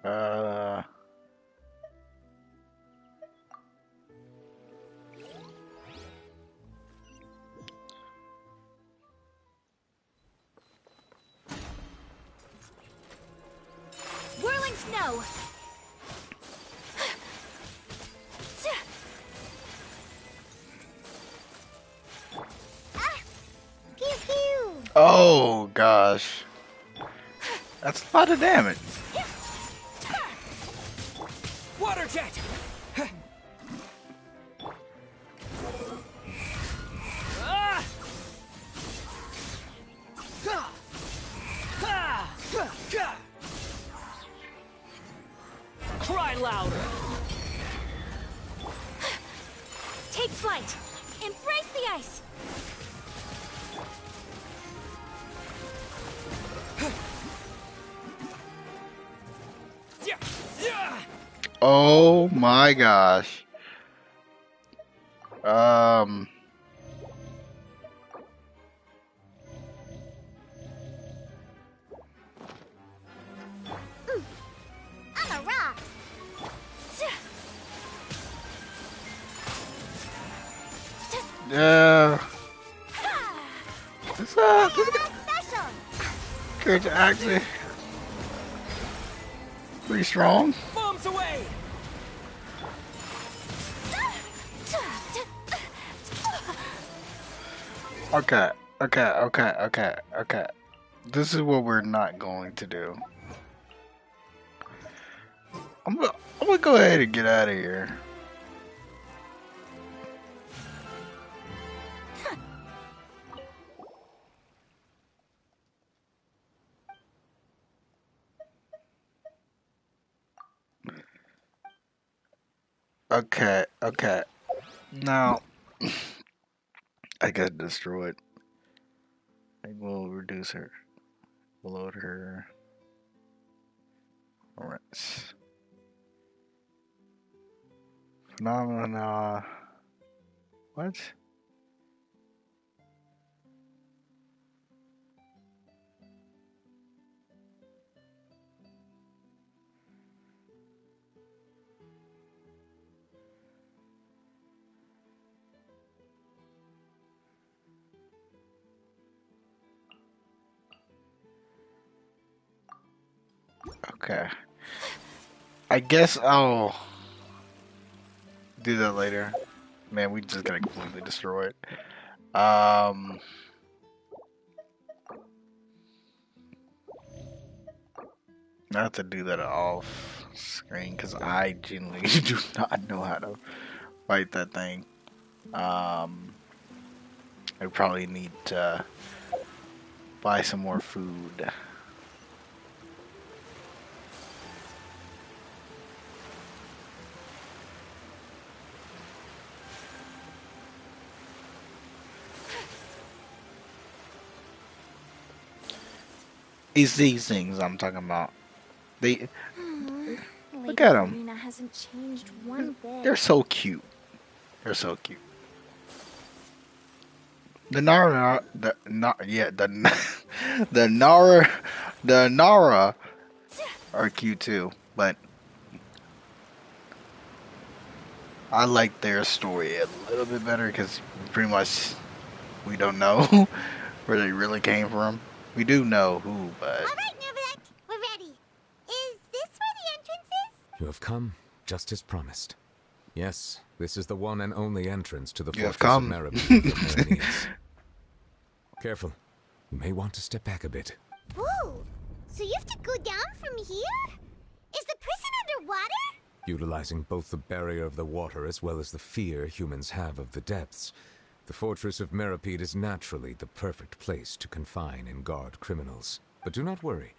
Uh, Whirling snow! Ah! Pew pew! oh gosh. That's a lot of damage. Water jet! Ah! Cry louder! Take flight! Embrace the ice! Oh my gosh. Um. I'm a rock. Uh. This Special! Character actually pretty strong. Bombs away! Okay, okay. This is what we're not going to do. I'm gonna go ahead and get out of here. Okay. Now, I gotta destroy it. I will reduce her. Load her. Alright. Phenomena. What? Okay. I guess I'll do that later. Man, we just gotta completely destroy it. I have to do that off screen because I genuinely do not know how to fight that thing. Um, I probably need to buy some more food. It's these things I'm talking about. They look Lady at them. Serena hasn't changed one bit. They're so cute. They're so cute. The Nara, the Nara, the Nara are cute too. But I like their story a little bit better because pretty much we don't know where they really came from. We do know who, but Alright, Neverland, we're ready. Is this where the entrance is? You have come, just as promised. Yes, this is the one and only entrance to the you have fortress of come. Meripede for millennials. Careful. You may want to step back a bit. Whoa! So you have to go down from here? Is the prison underwater? Utilizing both the barrier of the water as well as the fear humans have of the depths, the fortress of Meripede is naturally the perfect place to confine and guard criminals. But do not worry.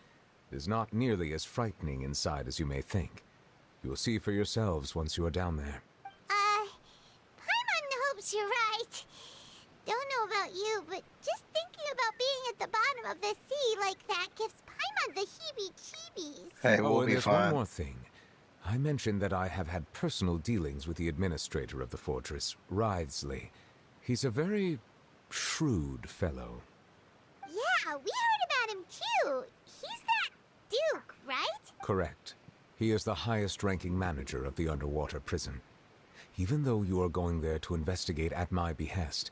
It is not nearly as frightening inside as you may think. You will see for yourselves once you are down there. Paimon hopes you're right. Don't know about you, but just thinking about being at the bottom of the sea like that gives Paimon the heebie-jeebies. Hey, Oh, we'll and be there's one fine. more thing. I mentioned that I have had personal dealings with the administrator of the fortress, Wriothesley. He's a very shrewd fellow. Yeah, we heard about him too. He's that Duke, right? Correct. He is the highest-ranking manager of the underwater prison. Even though you are going there to investigate at my behest,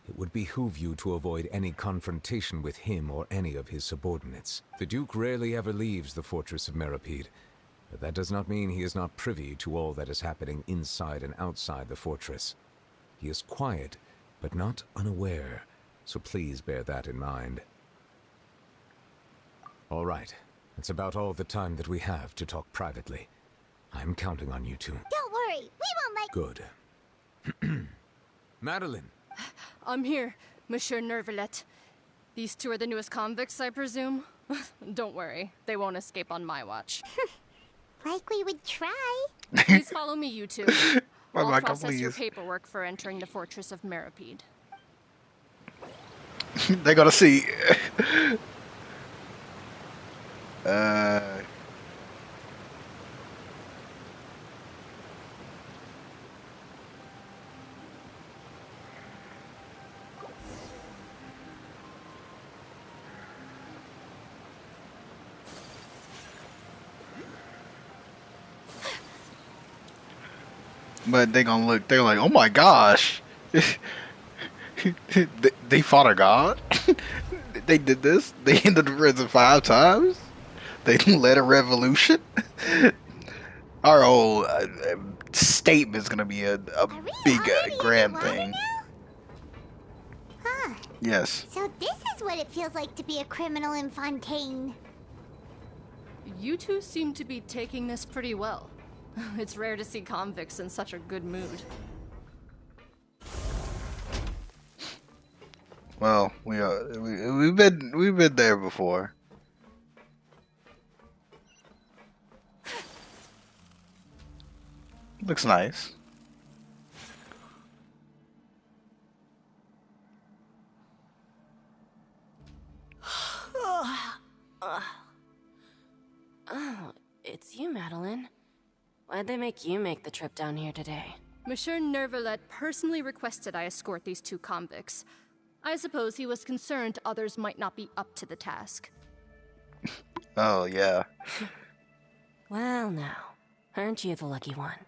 it would behoove you to avoid any confrontation with him or any of his subordinates. The Duke rarely ever leaves the fortress of Meripede, but that does not mean he is not privy to all that is happening inside and outside the fortress. He is quiet, but not unaware, so please bear that in mind. All right, that's about all the time that we have to talk privately. I'm counting on you two. Don't worry, we won't let... Good. Madeline! I'm here, Monsieur Nervalet. These two are the newest convicts, I presume? Don't worry, they won't escape on my watch. Like we would try. Please follow me, you two. I'll Rebecca, process your please. paperwork for entering the fortress of Meripede. They're gonna see. uh. But they gonna look. They're like, oh my gosh, they fought a god. They did this. They ended the prison 5 times. They led a revolution. Our whole statement's gonna be a Are we big already grand underwater thing. now? Huh. Yes. So this is what it feels like to be a criminal in Fontaine. You two seem to be taking this pretty well. It's rare to see convicts in such a good mood. Well, we've been there before. Looks nice. Oh, it's you, Madeline. Why'd they make you make the trip down here today? Monsieur Nervalet personally requested I escort these two convicts. I suppose he was concerned others might not be up to the task. Oh yeah. Well, now, aren't you the lucky one?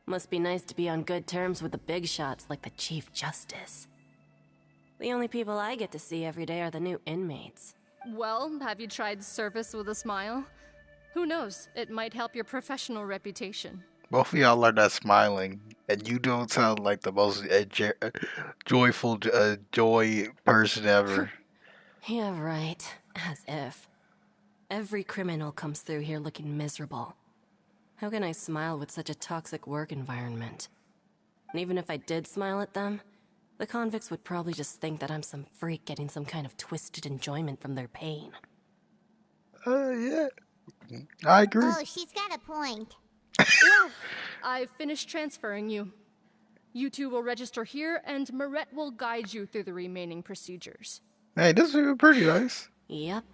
Must be nice to be on good terms with the big shots like the Chief Justice. The only people I get to see every day are the new inmates. Well, have you tried service with a smile? Who knows, it might help your professional reputation. Both of y'all are not smiling, and you don't sound like the most joyful joy person ever. Yeah, right. As if. Every criminal comes through here looking miserable. How can I smile with such a toxic work environment? And even if I did smile at them, the convicts would probably just think that I'm some freak getting some kind of twisted enjoyment from their pain. Yeah. I agree. Oh, she's got a point. Well, I've finished transferring you. You two will register here, and Marette will guide you through the remaining procedures. Hey, this is pretty nice. Yep.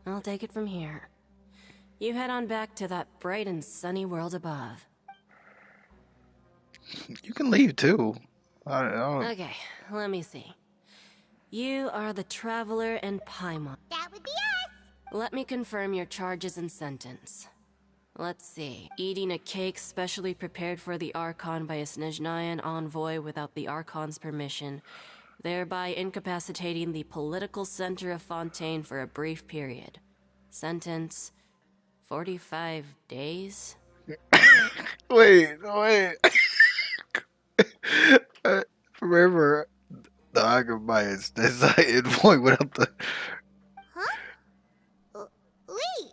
I'll take it from here. You head on back to that bright and sunny world above. You can leave too. I don't. Okay, let me see. You are the Traveler and Paimon. That would be us. Let me confirm your charges and sentence. Let's see. Eating a cake specially prepared for the Archon by a Snezhnayan envoy without the Archon's permission, thereby incapacitating the political center of Fontaine for a brief period. Sentence: 45 days? Wait. Remember, the Agamaians, that's not in point without the. Huh? Wait.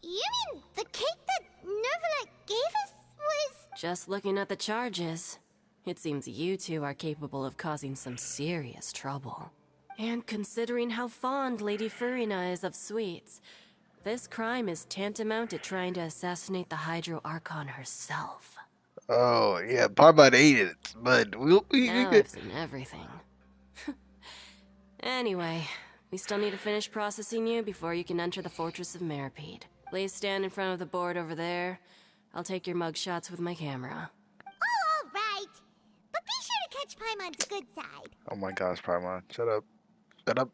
You mean the cake that Nervalet gave us was... Just looking at the charges, it seems you two are capable of causing some serious trouble. And considering how fond Lady Furina is of sweets, this crime is tantamount to trying to assassinate the Hydro Archon herself. Oh yeah, Parmod ate it, but we Now could. I've seen everything. Anyway, we still need to finish processing you before you can enter the Fortress of Meripede. Please stand in front of the board over there. I'll take your mug shots with my camera. Oh, all right. But be sure to catch Paimon's good side. Oh my gosh, Parmod, shut up, shut up.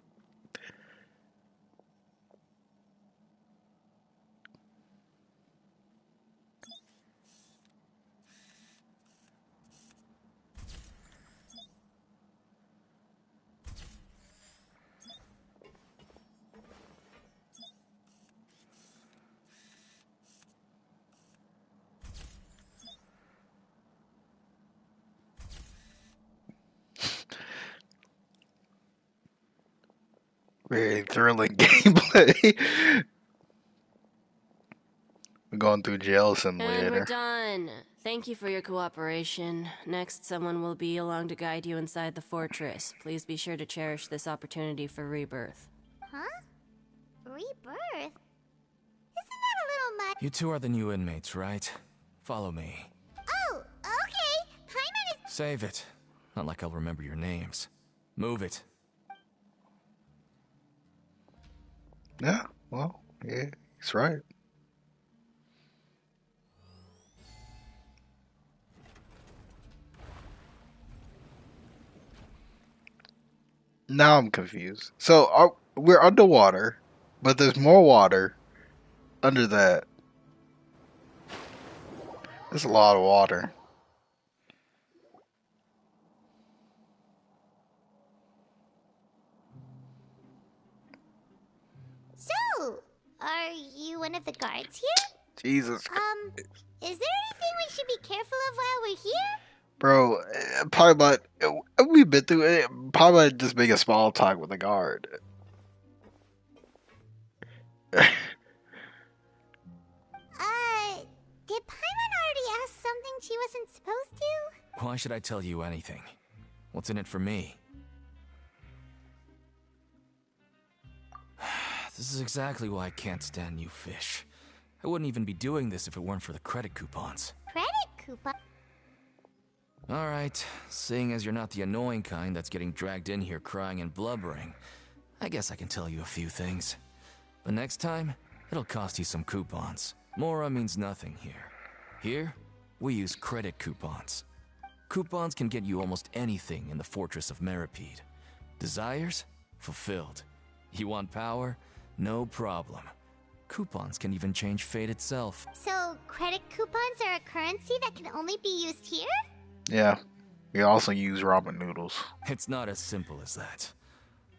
Very thrilling gameplay. We're going through jail And simulator. we're done. Thank you for your cooperation. Next, someone will be along to guide you inside the fortress. Please be sure to cherish this opportunity for rebirth. Huh? Rebirth? Isn't that a little much? You two are the new inmates, right? Follow me. Oh, okay. Paimon is... Save it. Not like I'll remember your names. Move it. Yeah, well, yeah, he's right. Now I'm confused. So we're underwater, but there's more water under that. There's a lot of water. Are you one of the guards here? Jesus, Is there anything we should be careful of while we're here? bro. Probably about we've been through it. Probably about just make a small talk with the guard. Did Paimon already ask something she wasn't supposed to? Why should I tell you anything? What's in it for me? This is exactly why I can't stand you fish. I wouldn't even be doing this if it weren't for the credit coupons. Credit coupon? Alright, seeing as you're not the annoying kind that's getting dragged in here crying and blubbering, I guess I can tell you a few things. But next time, it'll cost you some coupons. Mora means nothing here. Here, we use credit coupons. Coupons can get you almost anything in the Fortress of Meripede. Desires? Fulfilled. You want power? No problem. Coupons can even change fate itself. So, credit coupons are a currency that can only be used here? Yeah, we also use ramen noodles. It's not as simple as that.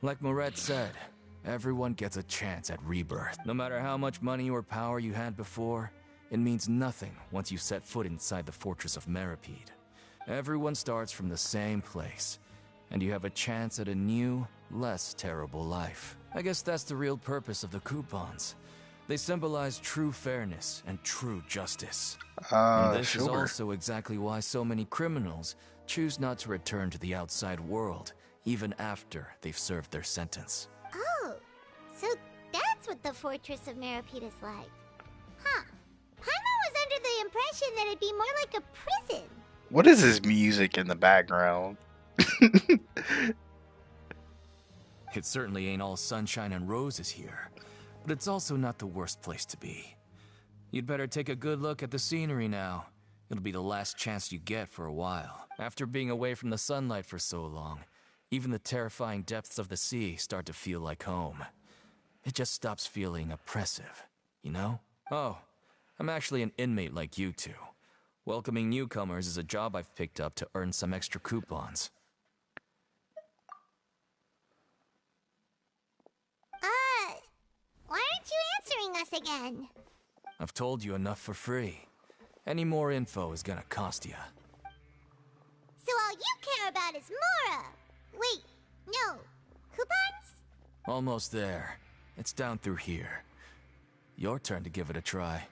Like Moret said, everyone gets a chance at rebirth. No matter how much money or power you had before, it means nothing once you set foot inside the Fortress of Meripede. Everyone starts from the same place, and you have a chance at a new, less terrible life. I guess that's the real purpose of the coupons. They symbolize true fairness and true justice. And this is also exactly why so many criminals choose not to return to the outside world, even after they've served their sentence. Oh, so that's what the Fortress of Meripede is like. Huh. Paimon was under the impression that it'd be more like a prison. What is this music in the background? It certainly ain't all sunshine and roses here, but it's also not the worst place to be. You'd better take a good look at the scenery now. It'll be the last chance you get for a while. After being away from the sunlight for so long, even the terrifying depths of the sea start to feel like home. It just stops feeling oppressive, you know? Oh, I'm actually an inmate like you two. Welcoming newcomers is a job I've picked up to earn some extra coupons. Why aren't you answering us again? I've told you enough for free. Any more info is gonna cost you. So all you care about is Mora! Wait, no. Coupons? Almost there. It's down through here. Your turn to give it a try.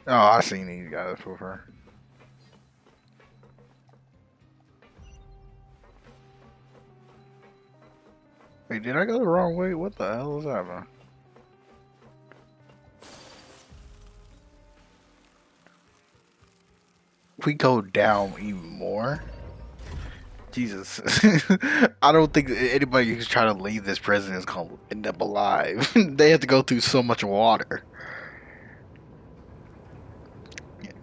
Oh, I've seen these guys before. Wait, did I go the wrong way? What the hell is that, man? We go down even more? Jesus. I don't think anybody who's trying to leave this prison is going to end up alive. They have to go through so much water.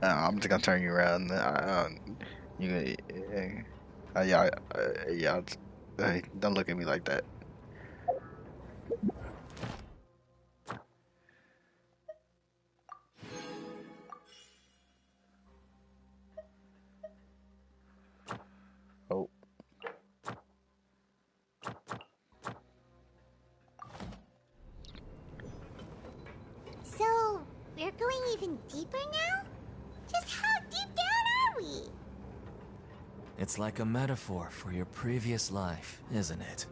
I'm just going to turn you around. Don't look at me like that. Oh. So, we're going even deeper now? Just how deep down are we? It's like a metaphor for your previous life, isn't it?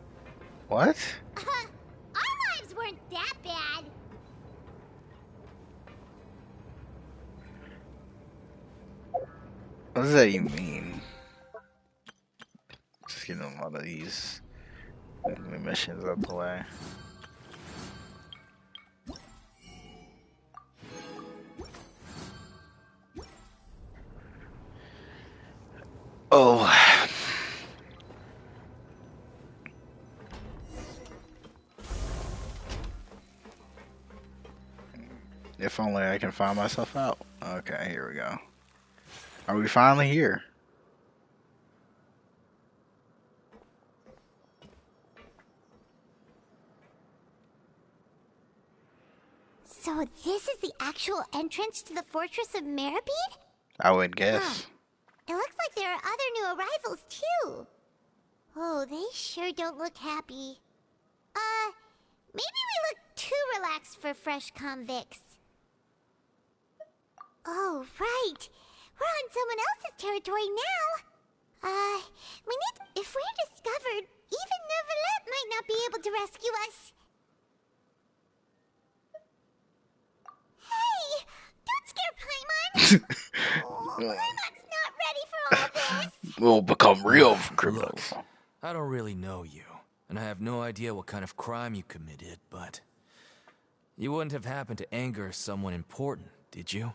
What? Our lives weren't that bad. What does that even mean? Just getting a lot of these missions out the way. Oh. If only I can find myself out. Okay, here we go. Are we finally here? So this is the actual entrance to the Fortress of Meripede? I would guess. It looks like there are other new arrivals, too. Oh, they sure don't look happy. Maybe we look too relaxed for fresh convicts. Oh, right. We're on someone else's territory now. If we're discovered, even Neuvillette might not be able to rescue us. Hey, don't scare Paimon. Oh, Paimon's not ready for all this. We'll become real criminals. Look, I don't really know you, and I have no idea what kind of crime you committed, but you wouldn't have happened to anger someone important, did you?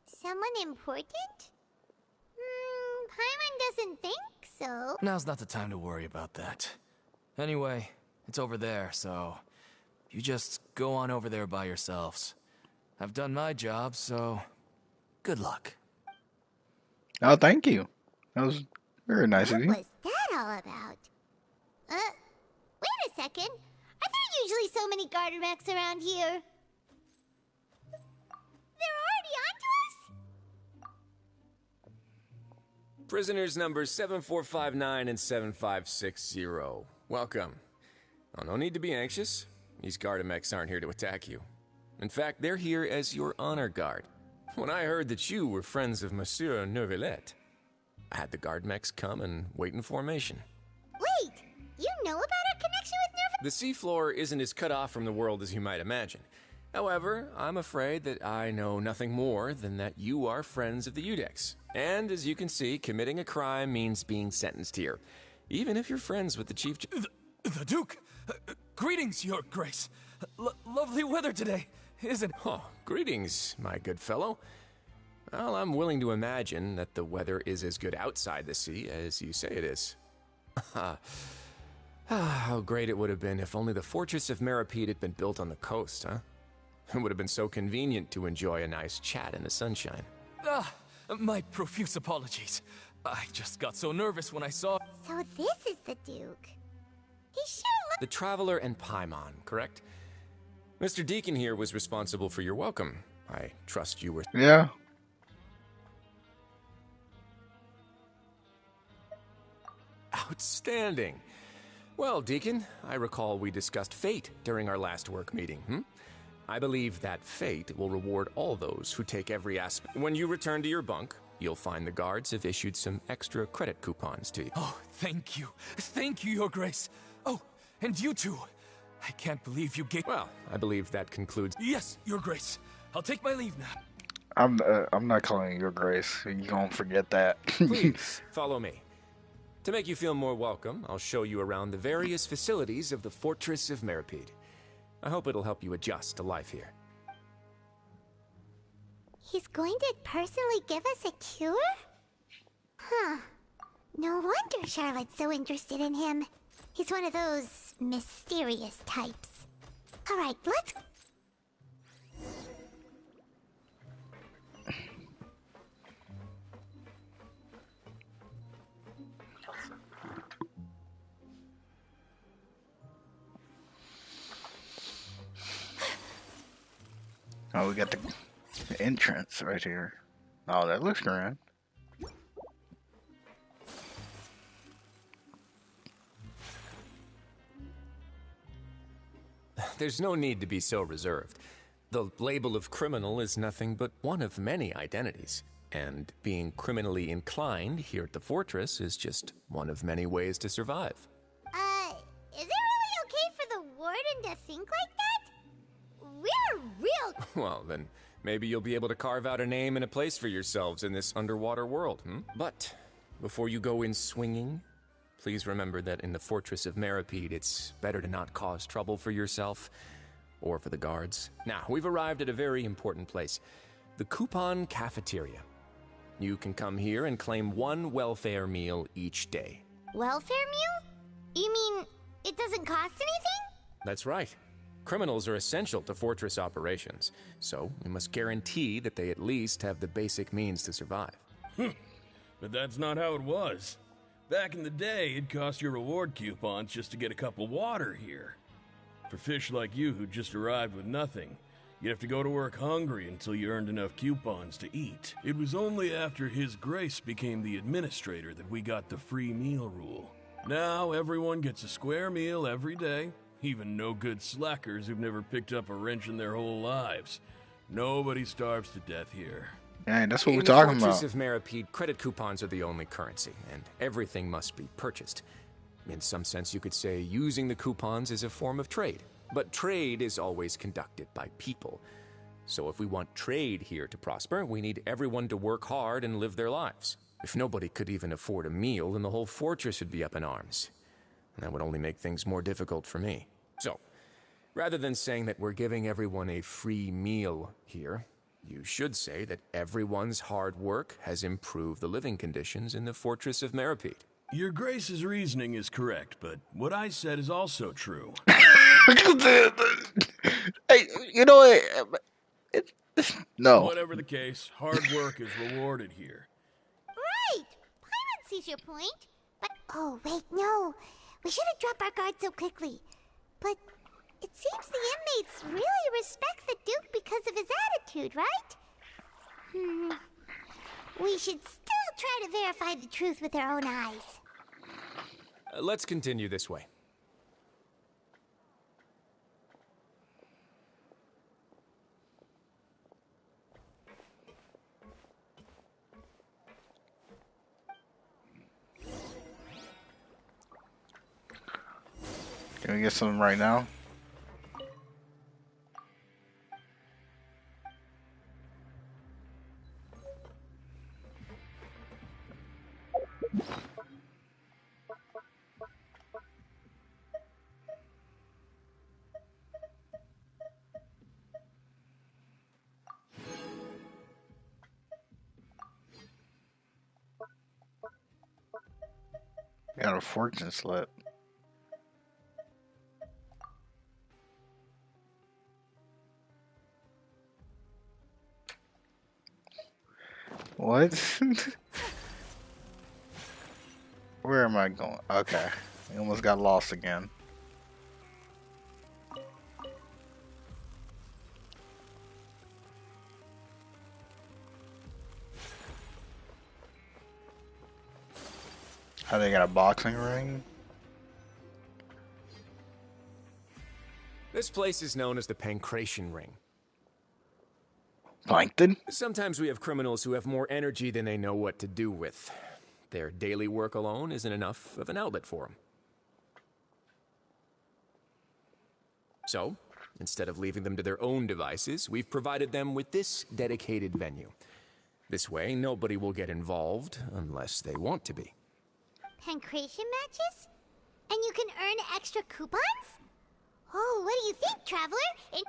Someone important? Paimon doesn't think so. Now's not the time to worry about that. Anyway, it's over there, so you just go on over there by yourselves. I've done my job, so good luck. Oh, thank you. That was very nice of you. What was that all about? Wait a second. Are there usually so many Garderex around here? They're already onto us? Prisoners numbers 7459 and 7560. Welcome. Oh, no need to be anxious. These Gardemex aren't here to attack you. In fact, they're here as your honor guard. When I heard that you were friends of Monsieur Neuvillette, I had the Gardemex come and wait in formation. Wait, you know about our connection with Neuvillette? The seafloor isn't as cut off from the world as you might imagine. However, I'm afraid that I know nothing more than that you are friends of the Udex. And as you can see, committing a crime means being sentenced here, even if you're friends with the Chief The Duke! Greetings, Your Grace. Lovely weather today, isn't it? Oh, greetings, my good fellow. Well, I'm willing to imagine that the weather is as good outside the sea as you say it is. How great it would have been if only the Fortress of Meripede had been built on the coast, huh? It would have been so convenient to enjoy a nice chat in the sunshine. My profuse apologies. I just got so nervous when I saw... So this is the Duke. He sure looks... The Traveler and Paimon, correct? Mr. Deacon here was responsible for your welcome. I trust you were... Yeah. Outstanding. Well, Deacon, I recall we discussed fate during our last work meeting, I believe that fate will reward all those who take every aspect. When you return to your bunk, you'll find the guards have issued some extra credit coupons to you. Oh, thank you. Thank you, Your Grace. Oh, and you too. I can't believe you gave... Well, I believe that concludes... Yes, Your Grace. I'll take my leave now. I'm not calling you Your Grace. You gonna forget that. Please, follow me. To make you feel more welcome, I'll show you around the various facilities of the Fortress of Meripede. I hope it'll help you adjust to life here. He's going to personally give us a cure? Huh. No wonder Charlotte's so interested in him. He's one of those mysterious types. Alright, let's... Oh, we got the entrance right here. Oh, that looks grand. There's no need to be so reserved. The label of criminal is nothing but one of many identities. And being criminally inclined here at the fortress is just one of many ways to survive. Is it really okay for the warden to think like that? We're real... Well, then maybe you'll be able to carve out a name and a place for yourselves in this underwater world, But before you go in swinging, please remember that in the Fortress of Meripede, it's better to not cause trouble for yourself or for the guards. Now, we've arrived at a very important place, the Coupon Cafeteria. You can come here and claim one welfare meal each day. Welfare meal? You mean it doesn't cost anything? That's right. Criminals are essential to Fortress operations, so we must guarantee that they at least have the basic means to survive. But that's not how it was. Back in the day, it cost your reward coupons just to get a cup of water here. For fish like you who just arrived with nothing, You'd have to go to work hungry until you earned enough coupons to eat. It was only after His Grace became the administrator that we got the free meal rule. Now everyone gets a square meal every day, even no-good slackers who've never picked up a wrench in their whole lives. Nobody starves to death here. Dang, that's what we're In the talking Fortress about. of Meripede, credit coupons are the only currency, and everything must be purchased. In some sense, you could say using the coupons is a form of trade. But trade is always conducted by people. So if we want trade here to prosper, we need everyone to work hard and live their lives. If nobody could even afford a meal, then the whole fortress would be up in arms. And that would only make things more difficult for me. So, rather than saying that we're giving everyone a free meal here, you should say that everyone's hard work has improved the living conditions in the Fortress of Meripede. Your Grace's reasoning is correct, but what I said is also true. Hey, you know what? No. Whatever the case, hard work is rewarded here. Right! Paimon sees your point. But, oh, wait, no. We shouldn't drop our guard so quickly. But it seems the inmates really respect the Duke because of his attitude, right? We should still try to verify the truth with our own eyes. Let's continue this way. Can we get some right now? Got a fortune slip. What? Where am I going? Okay. I almost got lost again. How they got a boxing ring? This place is known as the Pancration Ring. Plankton? Sometimes we have criminals who have more energy than they know what to do with. Their daily work alone isn't enough of an outlet for them. So, instead of leaving them to their own devices, we've provided them with this dedicated venue. This way, nobody will get involved unless they want to be. Pancration matches? And you can earn extra coupons? Oh, what do you think, Traveler?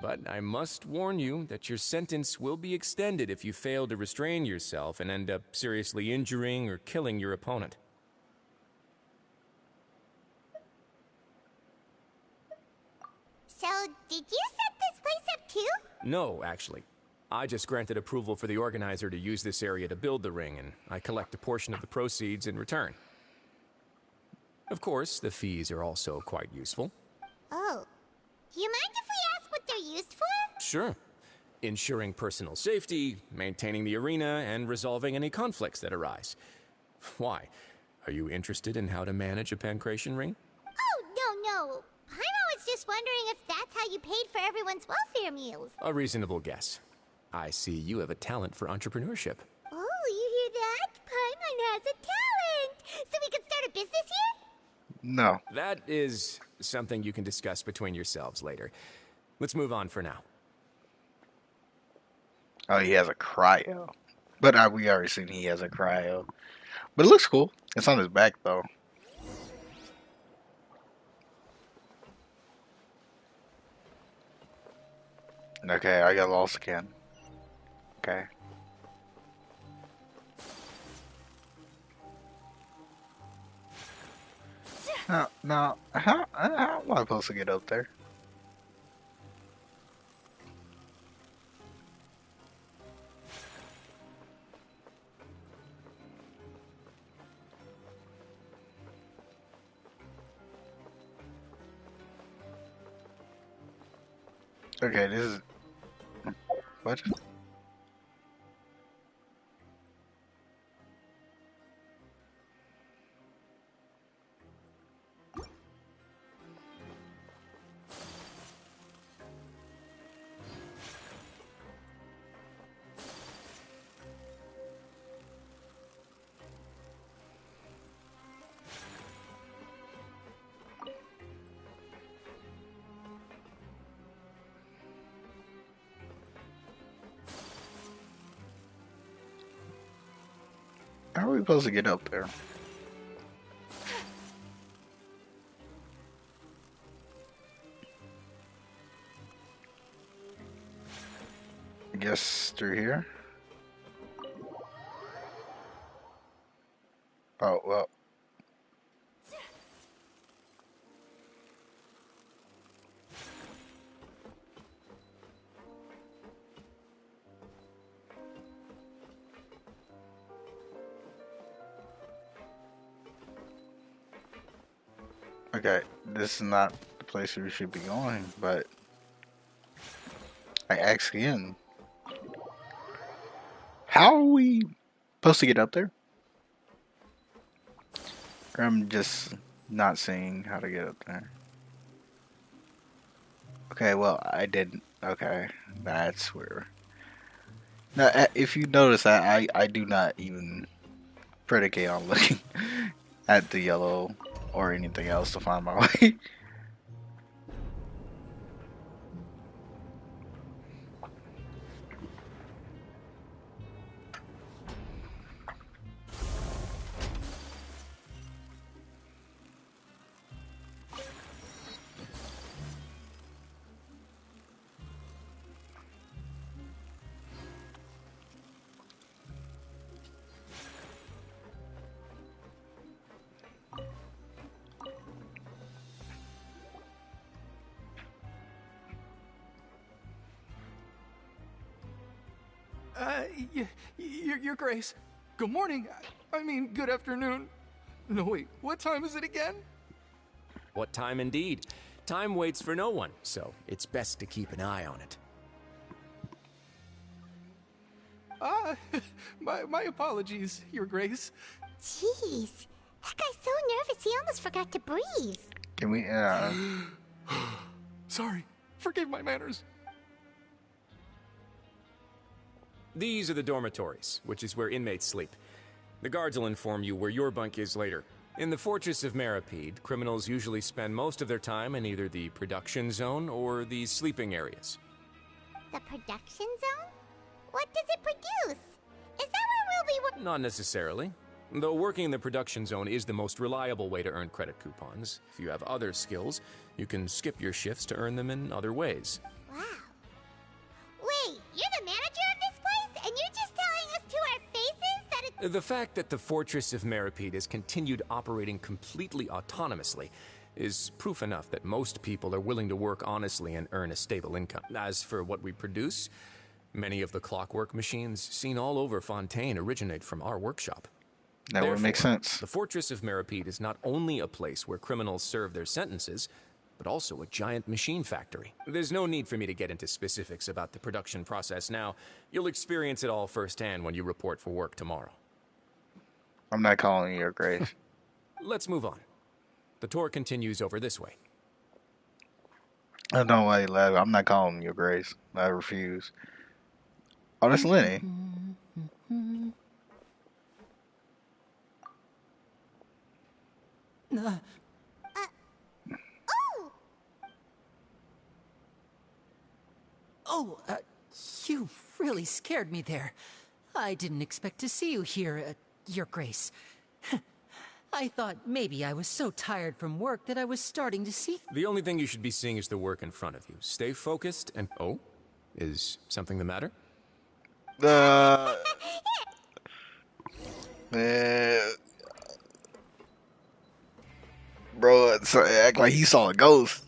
But I must warn you that your sentence will be extended if you fail to restrain yourself and end up seriously injuring or killing your opponent. So, did you set this place up too? No, actually. I just granted approval for the organizer to use this area to build the ring, and I collect a portion of the proceeds in return. Of course, the fees are also quite useful. Oh. Do you mind if we ask what they're used for? Sure. Ensuring personal safety, maintaining the arena, and resolving any conflicts that arise. Why? Are you interested in how to manage a pancration ring? Oh, no. I was just wondering if that's how you paid for everyone's welfare meals. A reasonable guess. I see you have a talent for entrepreneurship. Oh, you hear that? Paimon has a talent! So we could start a business here? No. That is something you can discuss between yourselves later. Let's move on for now. Oh, he has a cryo. But we already seen he has a cryo. But it looks cool. It's on his back, though. Okay, I got lost again. Okay. Now, how am I supposed to get up there? Okay, What? How are we supposed to get up there? I guess through here? Oh, well. Okay, this is not the place we should be going, but I ask again. How are we supposed to get up there? Or I'm just not seeing how to get up there. Okay, well, I didn't. Okay, that's where. Now, if you notice, I do not even predicate on looking at the yellow or anything else to find my way. Your Grace. Good morning. I mean, good afternoon. No, wait, what time is it again? What time indeed? Time waits for no one, so it's best to keep an eye on it. Ah, my apologies, Your Grace. Jeez, that guy's so nervous he almost forgot to breathe. Can we, Sorry, forgive my manners. These are the dormitories, which is where inmates sleep. The guards will inform you where your bunk is later. In the Fortress of Maripede, criminals usually spend most of their time in either the production zone or the sleeping areas. The production zone? What does it produce? Is that where we'll be working? Not necessarily. Though working in the production zone is the most reliable way to earn credit coupons. If you have other skills, you can skip your shifts to earn them in other ways. Wow. Wait, you're the manager of this place? And you're just telling us to our faces that it's... The fact that the Fortress of Maripede has continued operating completely autonomously is proof enough that most people are willing to work honestly and earn a stable income. As for what we produce, many of the clockwork machines seen all over Fontaine originate from our workshop. that would make sense. The Fortress of Maripede is not only a place where criminals serve their sentences, but also a giant machine factory. There's no need for me to get into specifics about the production process now. You'll experience it all firsthand when you report for work tomorrow. I'm not calling you Your Grace. Let's move on. The tour continues over this way. I don't know why you laugh. I'm not calling you Your Grace. I refuse. Oh, that's Lenny. Oh! Oh, you really scared me there. I didn't expect to see you here, Your Grace. I thought maybe I was so tired from work that I was starting to see... The only thing you should be seeing is the work in front of you. Stay focused and... Oh? Is something the matter? Bro, so act like he saw a ghost.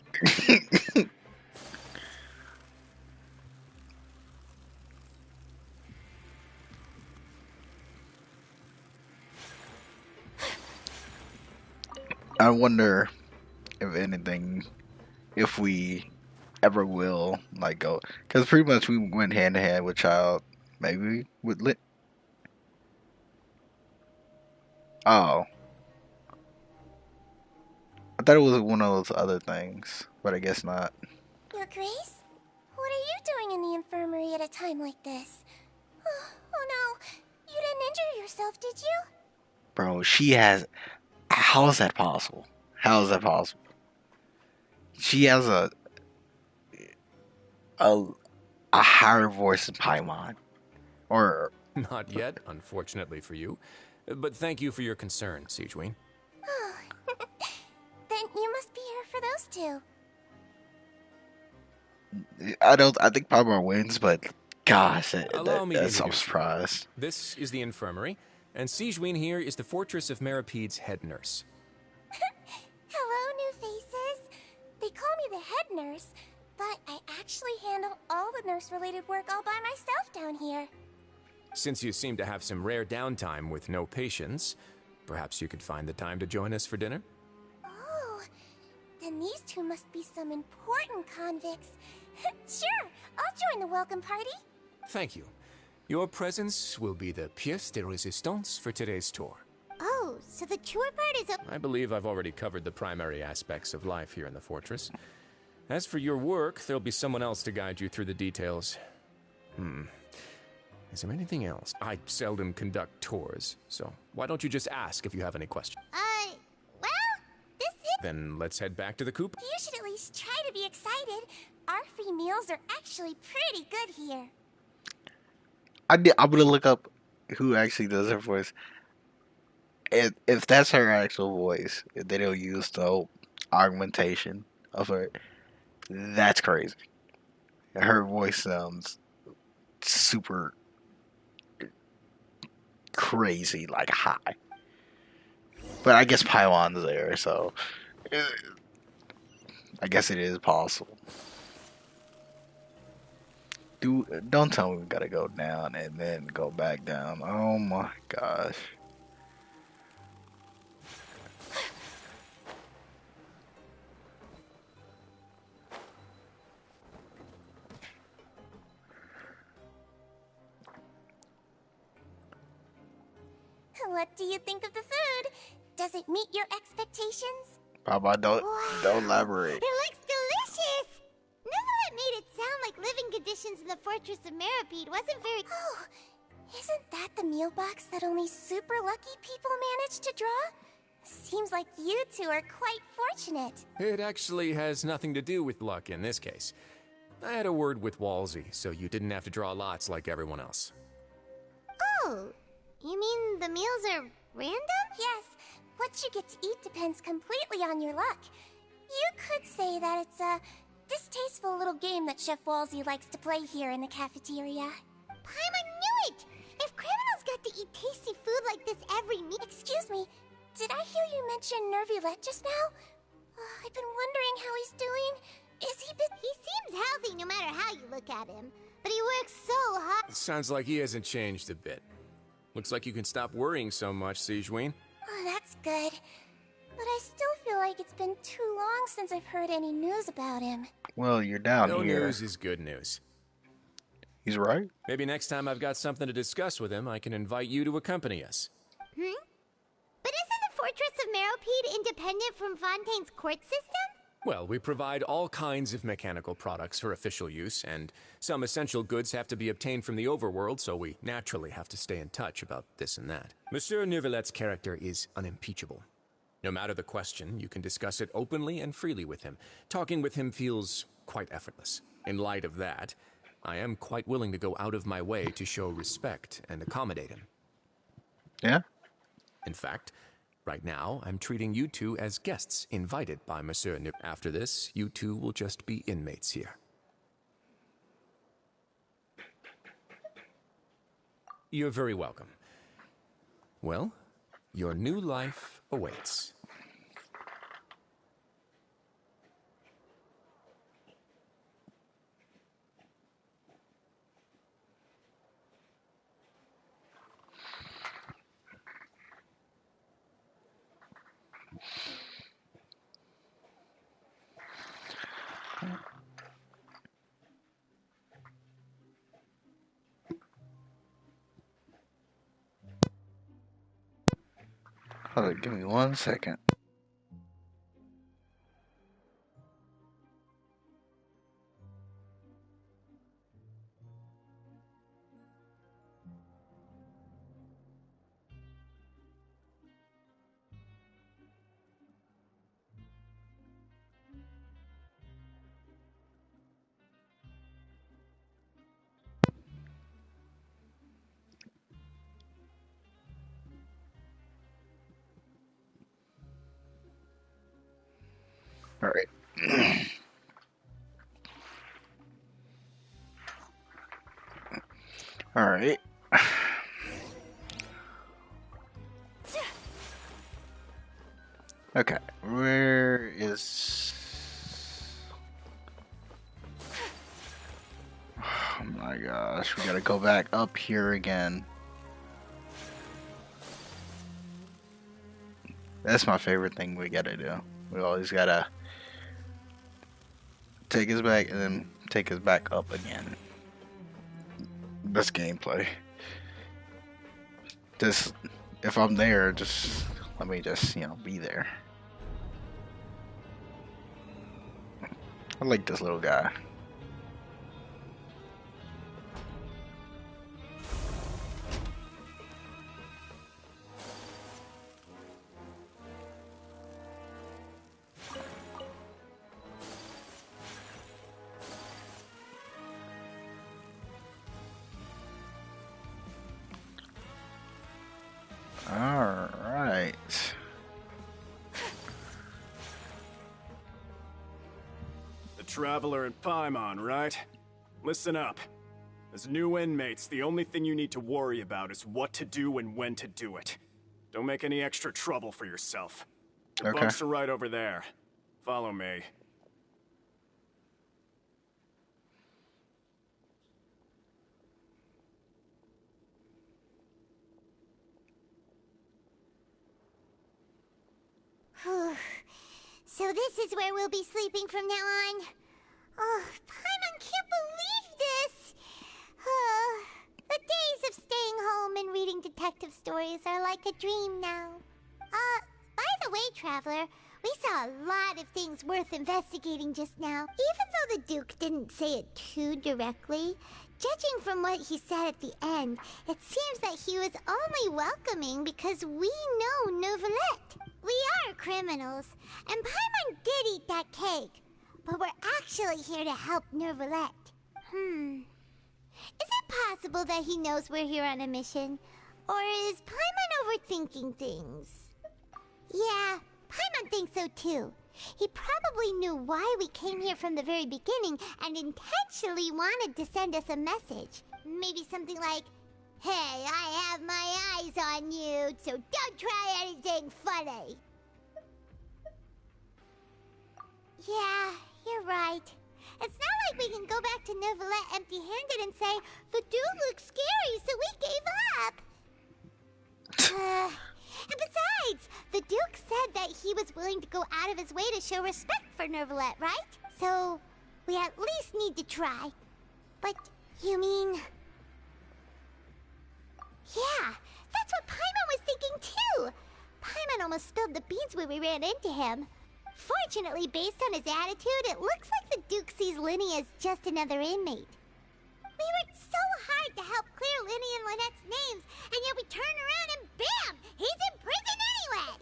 I wonder if anything, if we ever will like go because pretty much we went hand to hand with child. Maybe with lit. Oh, I thought it was one of those other things, but I guess not. Your Grace? What are you doing in the infirmary at a time like this? Oh no, you didn't injure yourself, did you? Bro, she has. How is that possible? How is that possible? She has a a higher voice than Paimon, or Not yet, unfortunately for you. But thank you for your concern, Sigewin. Oh, then you must be here for those two. I don't. I think Paimon wins, but gosh, Allow me to that's I'm introduce you. surprised. This is the infirmary, and Sigewin here is the Fortress of Merapede's head nurse. Hello, new faces. They call me the head nurse, but I actually handle all the nurse-related work all by myself down here. Since you seem to have some rare downtime with no patients, perhaps you could find the time to join us for dinner? Oh, then these two must be some important convicts. Sure, I'll join the welcome party. Thank you. Your presence will be the pièce de résistance for today's tour. Oh, so the tour part is I believe I've already covered the primary aspects of life here in the fortress. As for your work, there'll be someone else to guide you through the details. Is there anything else? I seldom conduct tours, so why don't you just ask if you have any questions? Well, this is... Then let's head back to the coop. You should at least try to be excited. Our free meals are actually pretty good here. I'm gonna look up who actually does her voice. If that's her actual voice, if they don't use the augmentation of her, that's crazy. Her voice sounds super crazy, like high. But I guess Pylon's there, so I guess it is possible. Don't tell me we gotta go down and then go back down. Oh my gosh. What do you think of the food? Does it meet your expectations? Papa, don't elaborate. It looks delicious! Neverlet made it sound like living conditions in the Fortress of Meripede wasn't very... Oh, isn't that the meal box that only super lucky people manage to draw? Seems like you two are quite fortunate. It actually has nothing to do with luck in this case. I had a word with Walsey, so you didn't have to draw lots like everyone else. Oh, you mean the meals are random? Yes. What you get to eat depends completely on your luck. You could say that it's a distasteful little game that Chef Walsey likes to play here in the cafeteria. Paimon knew it! If criminals got to eat tasty food like this every meal... Excuse me, did I hear you mention Nervulette just now? I've been wondering how he's doing. Is he... He seems healthy no matter how you look at him, but he works so hard. Sounds like he hasn't changed a bit. Looks like you can stop worrying so much, Sigewin. Oh, that's good. But I still feel like it's been too long since I've heard any news about him. Well, you're down No here. news is good news. He's right. Maybe next time I've got something to discuss with him, I can invite you to accompany us. But isn't the Fortress of Meropede independent from Fontaine's court system? Well, we provide all kinds of mechanical products for official use, and some essential goods have to be obtained from the overworld, so we naturally have to stay in touch about this and that. Monsieur Neuvillette's character is unimpeachable. No matter the question, you can discuss it openly and freely with him. Talking with him feels quite effortless. In light of that, I am quite willing to go out of my way to show respect and accommodate him. Yeah? In fact, right now, I'm treating you two as guests invited by Monsieur Neuvilette. After this, you two will just be inmates here. You're very welcome. Well, your new life awaits. Hold on, give me 1 second. All right. All right. Okay, where is? Oh my gosh, we gotta go back up here again. That's my favorite thing we gotta do. We always gotta take us back and then take us back up again. Best gameplay. Just if I'm there, just let me just be there. I like this little guy. All right. The Traveler and Paimon, right? Listen up. As new inmates, the only thing you need to worry about is what to do and when to do it. Don't make any extra trouble for yourself. Your Okay. bunks are right over there. Follow me. So this is where we'll be sleeping from now on. Oh, Paimon can't believe this. The days of staying home and reading detective stories are like a dream now. By the way, Traveler, we saw a lot of things worth investigating just now. Even though the Duke didn't say it too directly, judging from what he said at the end, it seems that he was only welcoming because we know Neuvillette. We are criminals, and Paimon did eat that cake, but we're actually here to help Neuvillette. Is it possible that he knows we're here on a mission? Or is Paimon overthinking things? Yeah, Paimon thinks so too. He probably knew why we came here from the very beginning and intentionally wanted to send us a message. Maybe something like, "Hey, I have my eyes on you, so don't try anything funny." Yeah, you're right. It's not like we can go back to Neuvillette empty-handed and say, "The dude looks scary, so we gave up." And besides, the Duke said that he was willing to go out of his way to show respect for Neuvillette, right? So, we at least need to try. But, you mean... Yeah, that's what Paimon was thinking too! Paimon almost spilled the beans when we ran into him. Fortunately, based on his attitude, it looks like the Duke sees Linny as just another inmate. We worked so hard to help clear Linny and Lynette's names, and yet we turn around and bam! He's in prison anyway!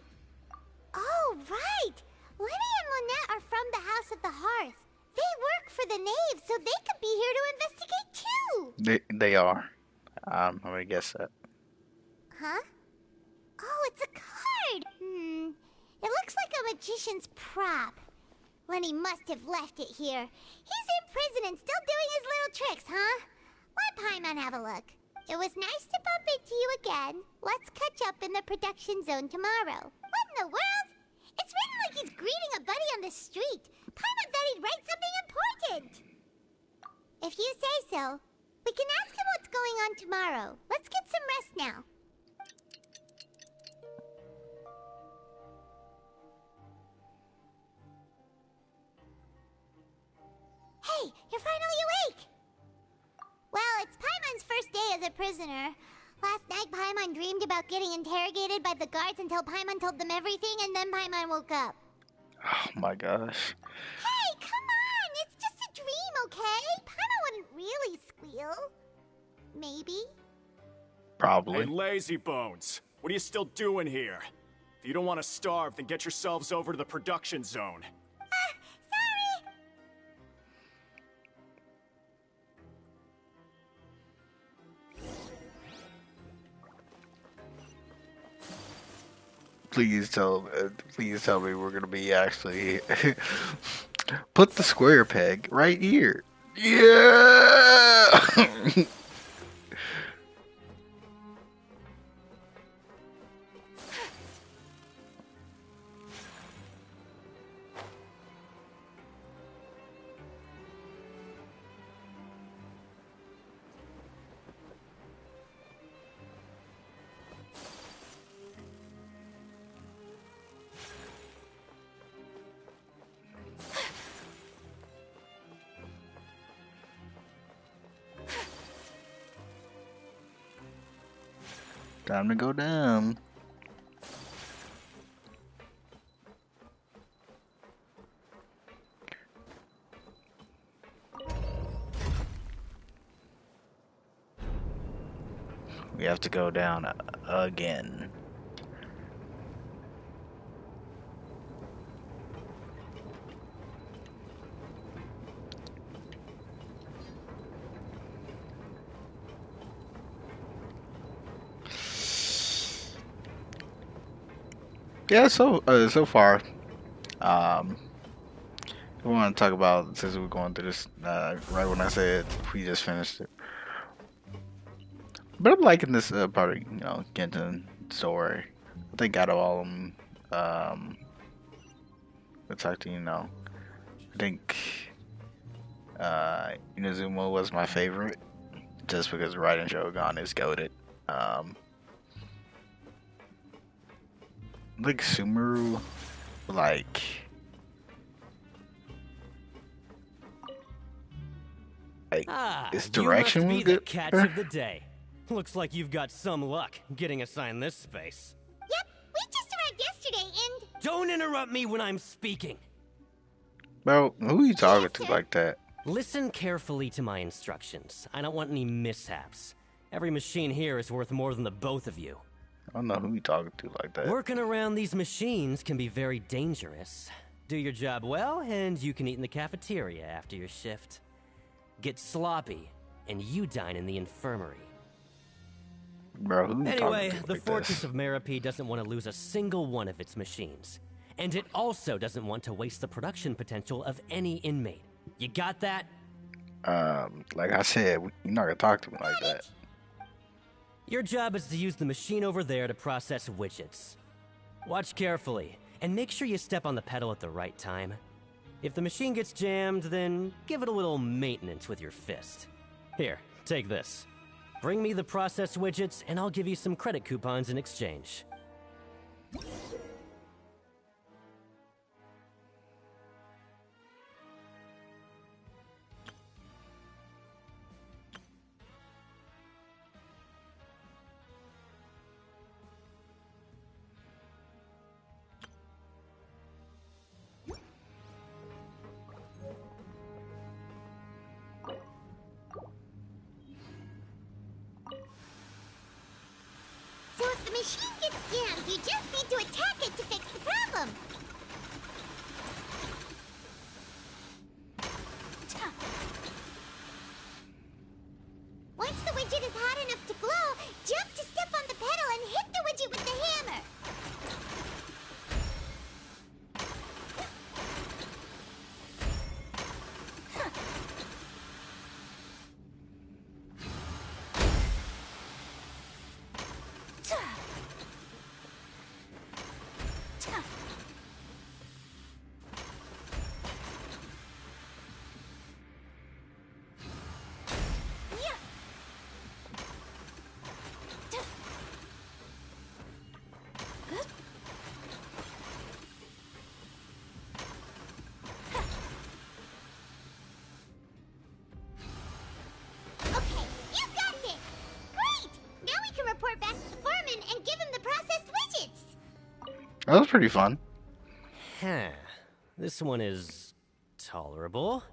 Oh, right! Linny and Lynette are from the House of the Hearth. They work for the Knave, so they could be here to investigate too! They are. I'm gonna guess that. Huh? Oh, it's a card! It looks like a magician's prop. Lenny must have left it here. He's in prison and still doing his little tricks, huh? Let Paimon have a look. It was nice to bump into you again. Let's catch up in the production zone tomorrow. What in the world? It's written like he's greeting a buddy on the street. Paimon thought he'd write something important. If you say so, we can ask him what's going on tomorrow. Let's get some rest now. Hey, you're finally awake! Well, it's Paimon's first day as a prisoner. Last night, Paimon dreamed about getting interrogated by the guards until Paimon told them everything, and then Paimon woke up. Oh my gosh. Hey, come on! It's just a dream, okay? Paimon wouldn't really squeal. Maybe? Probably. Hey, lazy bones. What are you still doing here? If you don't want to starve, then get yourselves over to the production zone. Sorry! Please tell me we're gonna be actually put the square peg right here. Yeah. Time to go down. We have to go down again. Yeah, so far, um, we want to talk about since we're going through this right when I said we just finished it. But I'm liking this part of Genshin story. I think out of all of them, it's actually I think Inazuma was my favorite just because Raiden Shogun is goated. Like Sumeru, like. His direction you must was be the good. catch of the day. Looks like you've got some luck getting assigned this space. Yep, we just arrived yesterday and... Don't interrupt me when I'm speaking. Bro, who are you talking to like that? Listen carefully to my instructions. I don't want any mishaps. Every machine here is worth more than the both of you. I don't know who you talking to like that. Working around these machines can be very dangerous. Do your job well, and you can eat in the cafeteria after your shift. Get sloppy, and you dine in the infirmary. Bro, who you Anyway, talking to the like Fortress of Meropide doesn't want to lose a single one of its machines. And it also doesn't want to waste the production potential of any inmate. You got that? Like I said, you're not gonna talk to me like that. Your job is to use the machine over there to process widgets. Watch carefully, and make sure you step on the pedal at the right time. If the machine gets jammed, then give it a little maintenance with your fist. Here, take this. Bring me the process widgets, and I'll give you some credit coupons in exchange. So if the machine gets jammed, you just need to attack it to fix the problem. Once the widget is hot enough to glow, jump to step on the pedal and hit the widget with the hammer. That was pretty fun. Huh. This one is tolerable.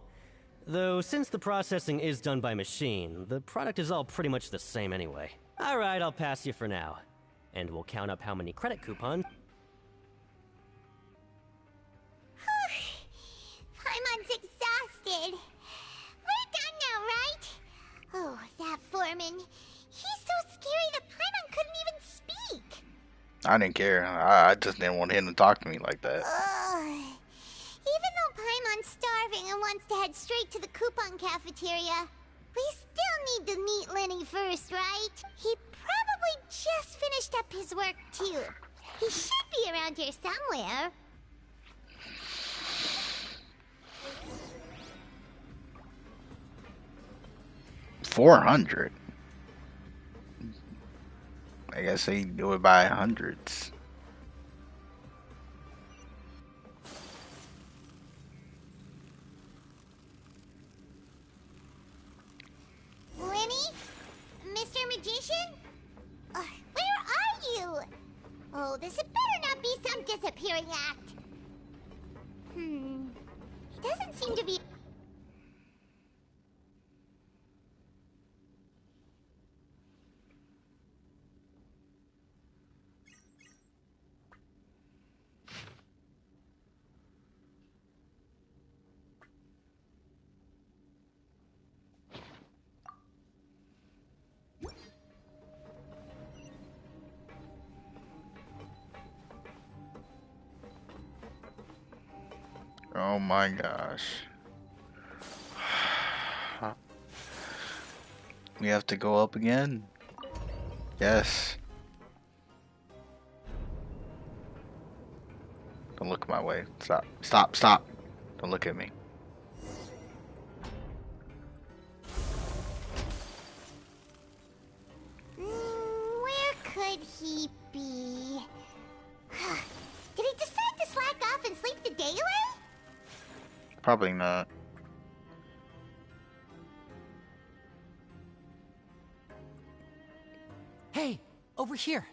Though, since the processing is done by machine, the product is all pretty much the same anyway. Alright, I'll pass you for now. And we'll count up how many credit coupons. Paimon's exhausted. We're done now, right? Oh, that foreman. He's so scary that Paimon couldn't even speak. I didn't care. I just didn't want him to talk to me like that. Even though Paimon's starving and wants to head straight to the coupon cafeteria, we still need to meet Lenny first, right? He probably just finished up his work, too. He should be around here somewhere. $400. I guess they do it by hundreds. Lenny? Mr. Magician? Where are you? Oh, this had better not be some disappearing act. He doesn't seem to be... Oh my gosh. We have to go up again? Yes. Don't look my way. Stop. Stop. Stop. Don't look at me. Where could he be? Did he decide to slack off and sleep the day away? Probably not. Hey, over here.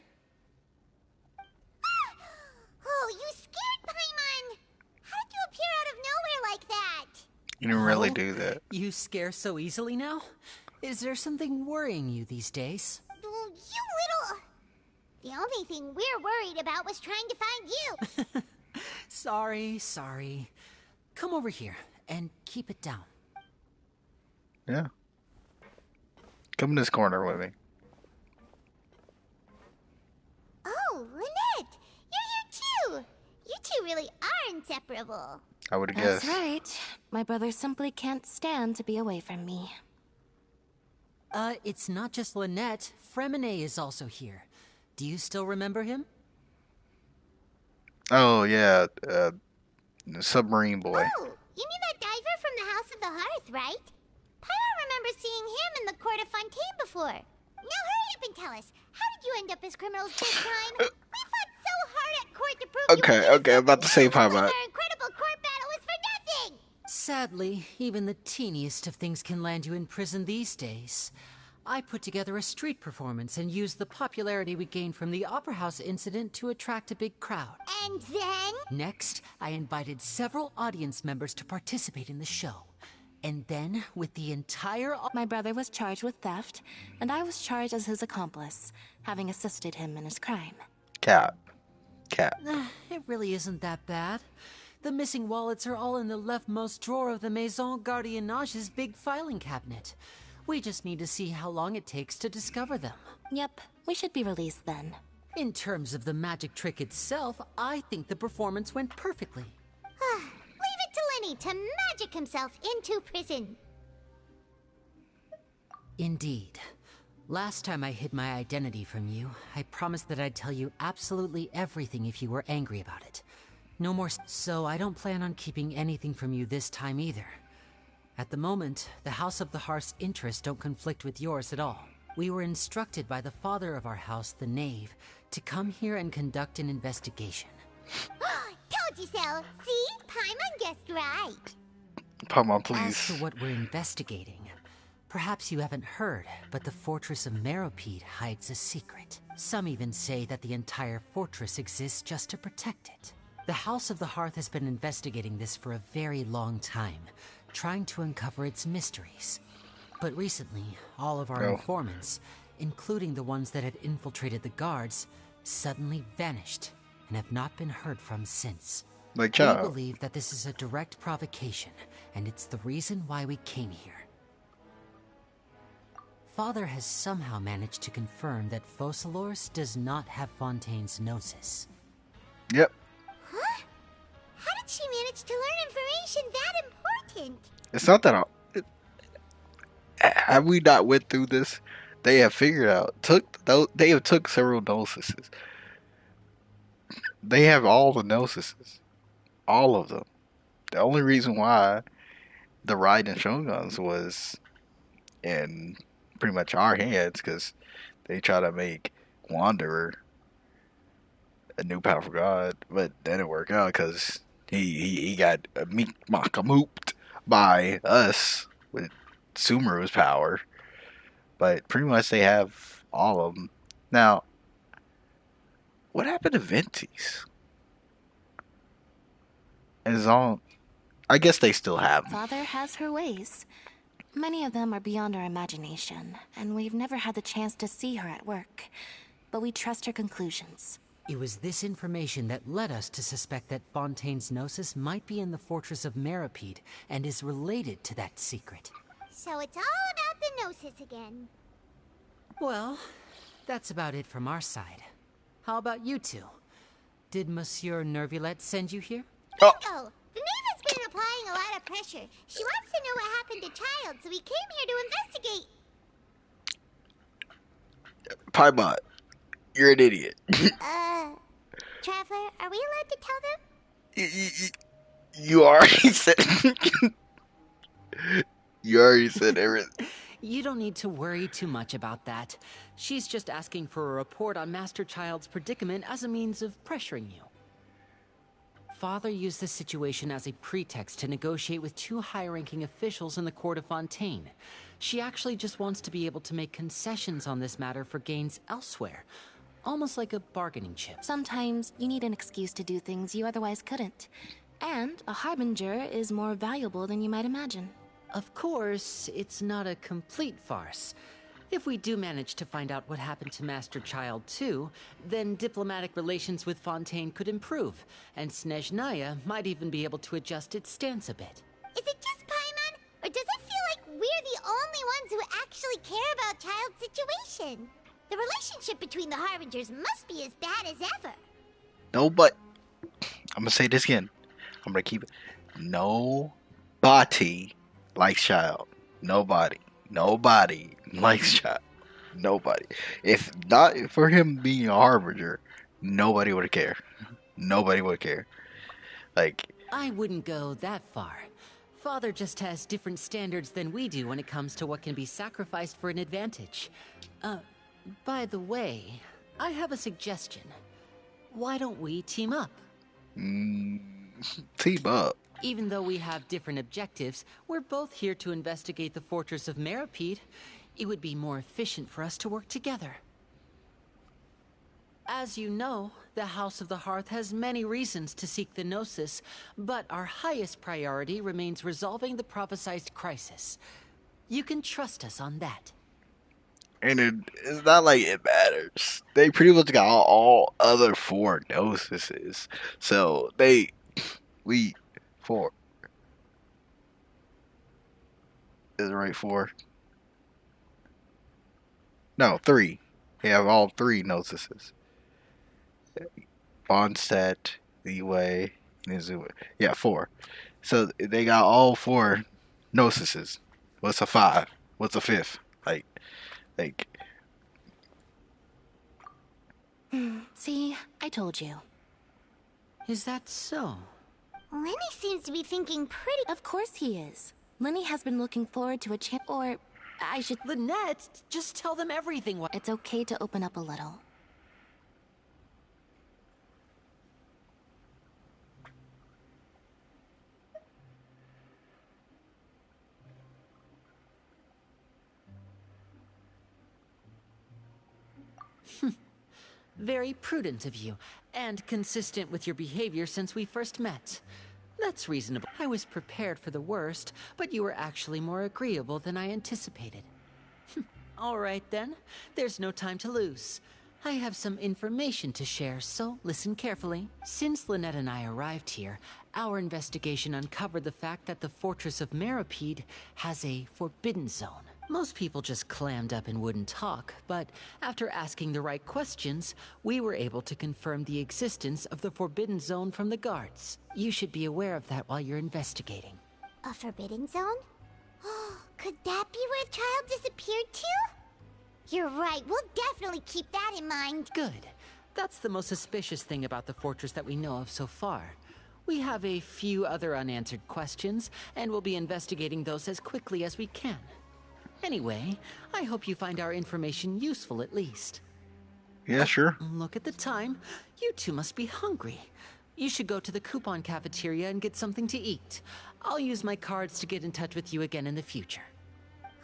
Oh, you scared Paimon! How did you appear out of nowhere like that? You didn't really Oh, do that. You scare so easily now? Is there something worrying you these days? You little... The only thing we're worried about was trying to find you. Sorry. Come over here and keep it down. Yeah. Come in this corner with me. Oh, Lynette! You're here too! You two really are inseparable. I would have That's guessed. right. My brother simply can't stand to be away from me. It's not just Lynette. Fremine is also here. Do you still remember him? Oh, yeah. Submarine boy. Oh, you mean that diver from the House of the Hearth, right? Paimon remembers seeing him in the Court of Fontaine before. Now hurry up and tell us, how did you end up as criminals this time? We fought so hard at court to prove Okay, I'm about to say Paimon. our incredible court battle was for nothing! Sadly, even the teeniest of things can land you in prison these days. I put together a street performance and used the popularity we gained from the Opera House incident to attract a big crowd. And then? Next, I invited several audience members to participate in the show. And then, with the entire... My brother was charged with theft, and I was charged as his accomplice, having assisted him in his crime. Cap. It really isn't that bad. The missing wallets are all in the leftmost drawer of the Maison Gardiennage's big filing cabinet. We just need to see how long it takes to discover them. Yep, we should be released then. In terms of the magic trick itself, I think the performance went perfectly. Leave it to Lenny to magic himself into prison. Indeed. Last time I hid my identity from you, I promised that I'd tell you absolutely everything if you were angry about it. No more so I don't plan on keeping anything from you this time either. At the moment, the House of the Hearth's interests don't conflict with yours at all. We were instructed by the father of our house, the Knave, to come here and conduct an investigation. Told you so. See? Paimon guessed right. Paimon, As please. for what we're investigating, Perhaps you haven't heard, but the fortress of Meropide hides a secret. Some even say that the entire fortress exists just to protect it. The House of the Hearth has been investigating this for a very long time, trying to uncover its mysteries. But recently, all of our Oh. informants, including the ones that had infiltrated the guards, suddenly vanished and have not been heard from since. Like We child. believe that this is a direct provocation, and it's the reason why we came here. Father has somehow managed to confirm that Focalors does not have Fontaine's Gnosis. Yep. Huh? How did she manage to learn information that important? It's not that. Have we not went through this? They have figured out. They have took several gnosises. They have all the gnosises, all of them. The only reason why the Raiden Shoguns was in pretty much our hands because they try to make Wanderer a new powerful god, but that didn't work out because he got makamooped by us with Sumeru's power. But pretty much they have all of them. Now, what happened to Ventis? Is all. I guess they still have them. Father has her ways. Many of them are beyond our imagination, and we've never had the chance to see her at work. But we trust her conclusions. It was this information that led us to suspect that Fontaine's Gnosis might be in the fortress of Meropide and is related to that secret. So it's all about the Gnosis again. Well, that's about it from our side. How about you two? Did Monsieur Nervulette send you here? Oh, the maid has been applying a lot of pressure. She wants to know what happened to Child, so we came here to investigate. Piebot, you're an idiot. Traveler, are we allowed to tell them? You already said. You already said everything. You don't need to worry too much about that. She's just asking for a report on Master Child's predicament as a means of pressuring you. Father used this situation as a pretext to negotiate with two high-ranking officials in the court of Fontaine. She actually just wants to be able to make concessions on this matter for gains elsewhere. Almost like a bargaining chip. Sometimes you need an excuse to do things you otherwise couldn't. And a harbinger is more valuable than you might imagine. Of course, it's not a complete farce. If we do manage to find out what happened to Master Child too, then diplomatic relations with Fontaine could improve, and Snezhnaya might even be able to adjust its stance a bit. Is it just Paimon, or does it feel like we're the only ones who actually care about Child's situation? The relationship between the Harbingers must be as bad as ever. No, but I'm gonna say this again. I'm gonna keep it. Nobody likes Child. Nobody likes Child. Nobody. If not for him being a harbinger, nobody would care. Nobody would care. Like, I wouldn't go that far. Father just has different standards than we do when it comes to what can be sacrificed for an advantage. By the way, I have a suggestion. Why don't we team up? team up. Even though we have different objectives, we're both here to investigate the fortress of Meropide. It would be more efficient for us to work together. As you know, the House of the Hearth has many reasons to seek the Gnosis, but our highest priority remains resolving the prophesized crisis. You can trust us on that. And it's not like it matters. They pretty much got all other four gnosises. So four. Is it right, four? No, three. They have all three gnosises. Bondstadt, Liyue, and Izue. Yeah, four. So they got all four gnosises. What's a five? What's a fifth? Like, See, I told you. Is that so? Lenny seems to be thinking pretty... Of course he is. Lenny has been looking forward to a chance, or I should... Lynette, just tell them everything. It's okay to open up a little. Very prudent of you, and consistent with your behavior since we first met. That's reasonable. I was prepared for the worst, but you were actually more agreeable than I anticipated. All right then, there's no time to lose. I have some information to share, so listen carefully. Since Lynette and I arrived here, our investigation uncovered the fact that the Fortress of Meripede has a forbidden zone. Most people just clammed up and wouldn't talk, but after asking the right questions, we were able to confirm the existence of the forbidden zone from the guards. You should be aware of that while you're investigating. A forbidden zone? Could that be where the child disappeared to? You're right, we'll definitely keep that in mind. Good. That's the most suspicious thing about the fortress that we know of so far. We have a few other unanswered questions, and we'll be investigating those as quickly as we can. Anyway, I hope you find our information useful at least. Yeah, sure. Look at the time. You two must be hungry. You should go to the coupon cafeteria and get something to eat. I'll use my cards to get in touch with you again in the future.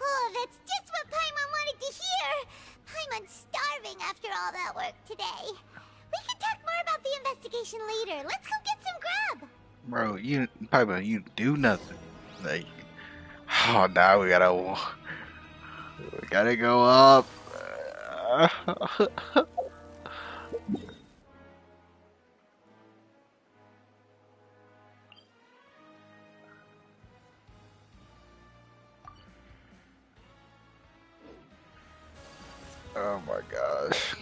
Oh, that's just what Paimon wanted to hear! Paimon's starving after all that work today. We can talk more about the investigation later. Let's go get some grub! Bro, you do nothing. Like, oh, now we gotta go up. Oh my gosh.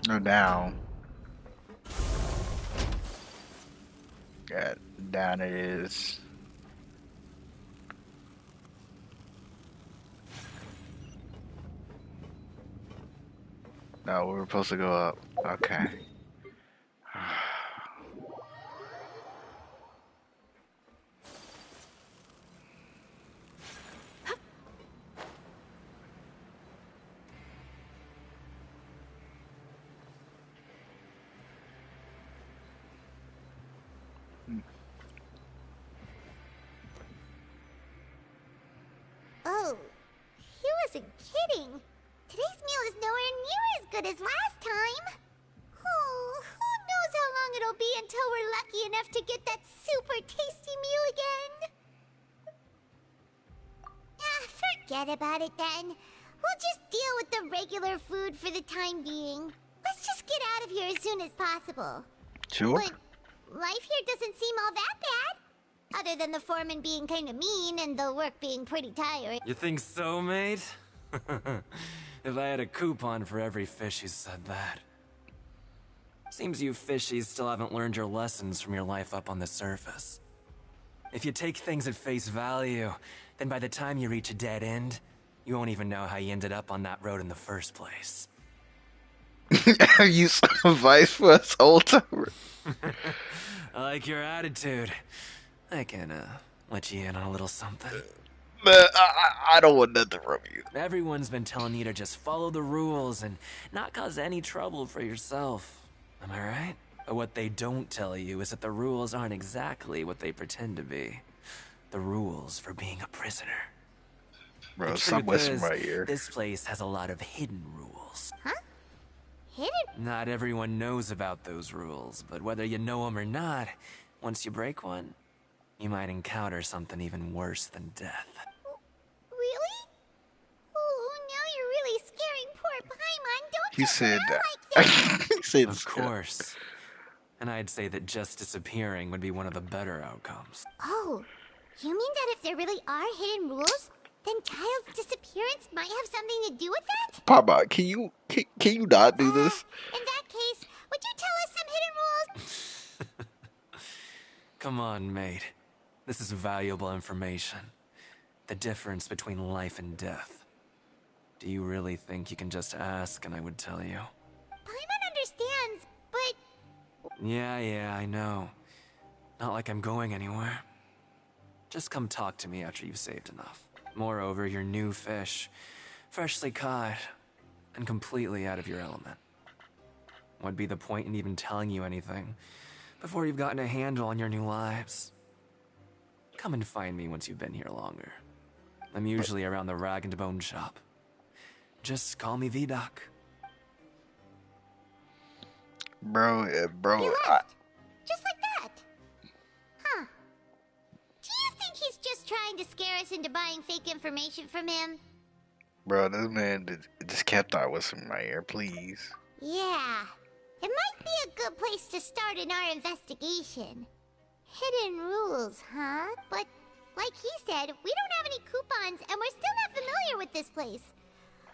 No, down. Yeah, down it is. No, we were supposed to go up. Okay. Oh, he wasn't kidding. Today's meal is nowhere near as good as last time. Oh, who knows how long it'll be until we're lucky enough to get that super tasty meal again. Forget about it then. We'll just deal with the regular food for the time being. Let's just get out of here as soon as possible. Sure. But life here doesn't seem all that bad. Other than the foreman being kinda mean and the work being pretty tiring. You think so, mate? If I had a coupon for every fish who said that. Seems you fishies still haven't learned your lessons from your life up on the surface. If you take things at face value, then by the time you reach a dead end, you won't even know how you ended up on that road in the first place. You some advice for us old timers? I like your attitude. I can, let you in on a little something. I don't want nothing from you. Everyone's been telling you to just follow the rules and not cause any trouble for yourself. Am I right? But what they don't tell you is that the rules aren't exactly what they pretend to be. The rules for being a prisoner. Bro, The stop truth whispering is, right here. this place has a lot of hidden rules. Huh? Hidden? Not everyone knows about those rules, but whether you know them or not, once you break one, you might encounter something even worse than death. Really? Oh, now you're really scaring poor Paimon. Don't He you said dare that. like that. He said Of course. And I'd say that just disappearing would be one of the better outcomes. Oh, you mean that if there really are hidden rules, then child's disappearance might have something to do with that? Papa, can you not do this? In that case, would you tell us some hidden rules? Come on, mate. This is valuable information. The difference between life and death. Do you really think you can just ask and I would tell you? Paimon understands, but... Yeah, I know. Not like I'm going anywhere. Just come talk to me after you've saved enough. Moreover, you're new fish, freshly caught, and completely out of your element. What'd be the point in even telling you anything before you've gotten a handle on your new lives? Come and find me once you've been here longer. I'm usually around the rag and bone shop. Just call me V-Doc. Bro, bro, He left. Just like that. Huh. Do you think he's just trying to scare us into buying fake information from him? bro, this man just kept our whispering right here, please. Yeah. It might be a good place to start in our investigation. Hidden rules, huh? But like he said, we don't have any coupons and we're still not familiar with this place.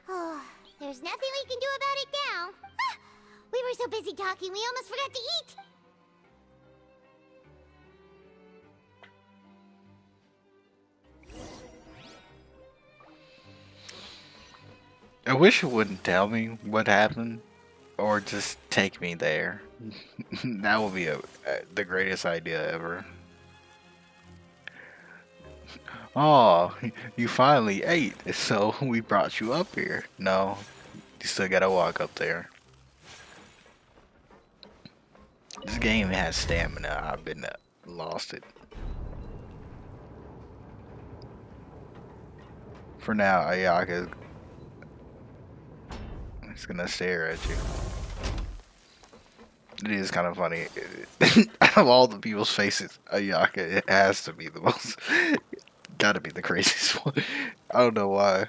Oh, there's nothing we can do about it now. Ah, we were so busy talking, we almost forgot to eat. I wish it wouldn't tell me what happened, or just take me there. That would be the greatest idea ever. Oh, you finally ate, so we brought you up here. No, you still gotta walk up there. This game has stamina. I've been lost it. For now, Ayaka is gonna stare at you. It is kind of funny. Out of all the people's faces, Ayaka, it has to be the most. Gotta be the craziest one. I don't know why.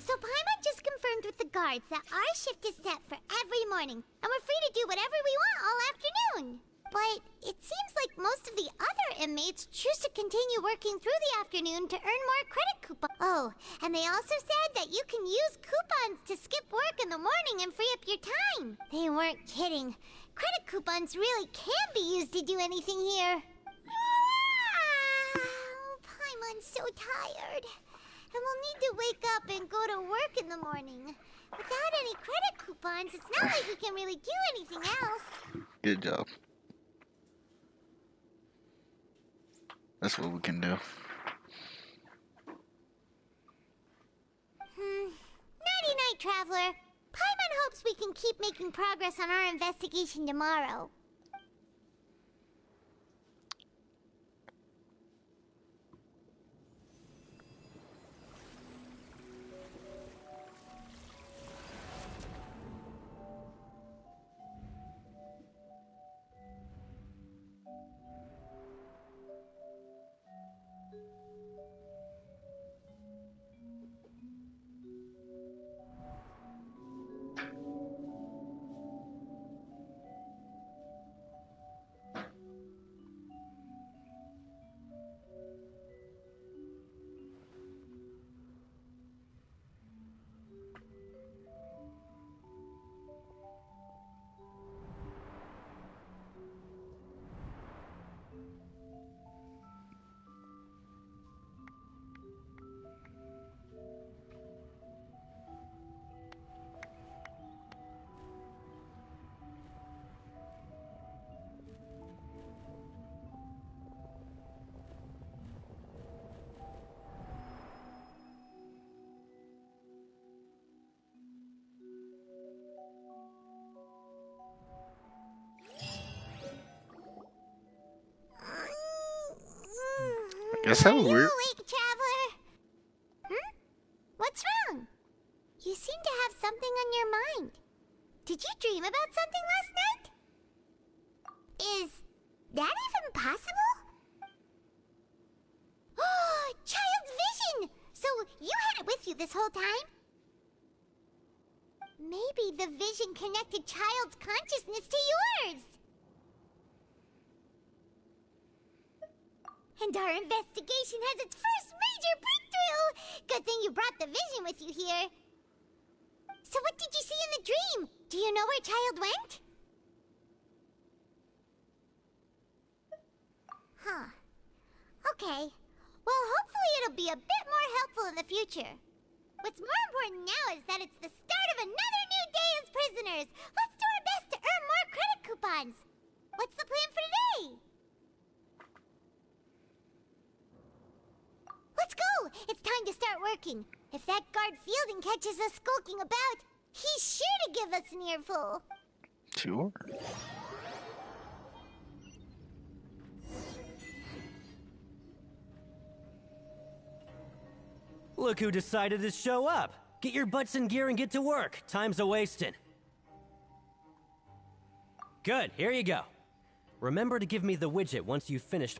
So Paimon just confirmed with the guards that our shift is set for every morning, and we're free to do whatever we want all afternoon. But it seems like most of the other inmates choose to continue working through the afternoon to earn more credit coupons. Oh, and they also said that you can use coupons to skip work in the morning and free up your time. They weren't kidding. Credit coupons really can be used to do anything here. Paimon's so tired. And we'll need to wake up and go to work in the morning. Without any credit coupons, it's not like we can really do anything else. Good job. That's what we can do. Nighty-night, Traveler. Paimon hopes we can keep making progress on our investigation tomorrow. Guess that was Are you weird. awake, Traveler? What's wrong? You seem to have something on your mind. Did you dream about something last night? Is that even possible? Oh, Child's vision! So you had it with you this whole time? Maybe the vision connected Child's consciousness to yours. And our investigation has its first major breakthrough! Good thing you brought the vision with you here. So what did you see in the dream? Do you know where Child went? Huh. Okay. Well, hopefully it'll be a bit more helpful in the future. What's more important now is that it's the start of another new day as prisoners. Let's do our best to earn more credit coupons. What's the plan for today? Let's go! It's time to start working. If that guard Fielding catches us skulking about, he's sure to give us an earful. Sure. Look who decided to show up. Get your butts in gear and get to work. Time's a-wasting. Good, here you go. Remember to give me the widget once you've finished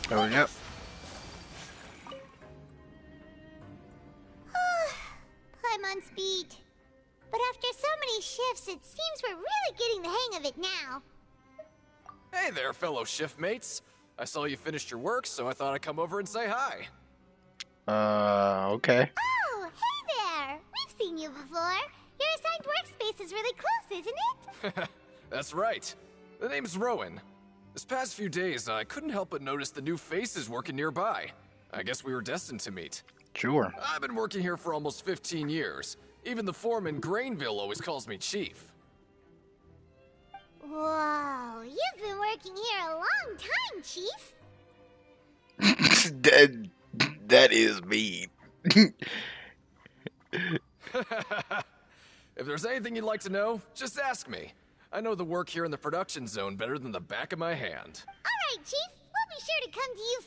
There we go. I'm on speed. But after so many shifts, it seems we're really getting the hang of it now. Hey there, fellow shift mates. I saw you finished your work, so I thought I'd come over and say hi. Okay. Oh, hey there! We've seen you before. Your assigned workspace is really close, isn't it? That's right. The name's Rowan. This past few days, I couldn't help but notice the new faces working nearby. I guess we were destined to meet. Sure. I've been working here for almost 15 years. Even the foreman, Grainville, always calls me Chief. Whoa, you've been working here a long time, Chief. that is mean. If there's anything you'd like to know, just ask me. I know the work here in the production zone better than the back of my hand. All right, Chief. We'll be sure to come to you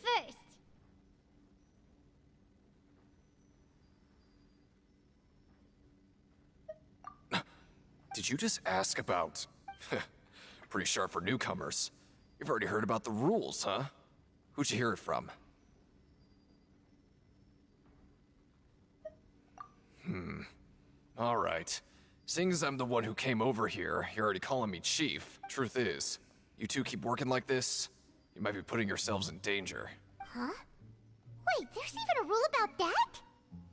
first. Did you just ask about... Pretty sharp for newcomers. You've already heard about the rules, huh? Who'd you hear it from? Alright. Seeing as I'm the one who came over here, you're already calling me Chief. Truth is, you two keep working like this, you might be putting yourselves in danger. Huh? Wait, there's even a rule about that?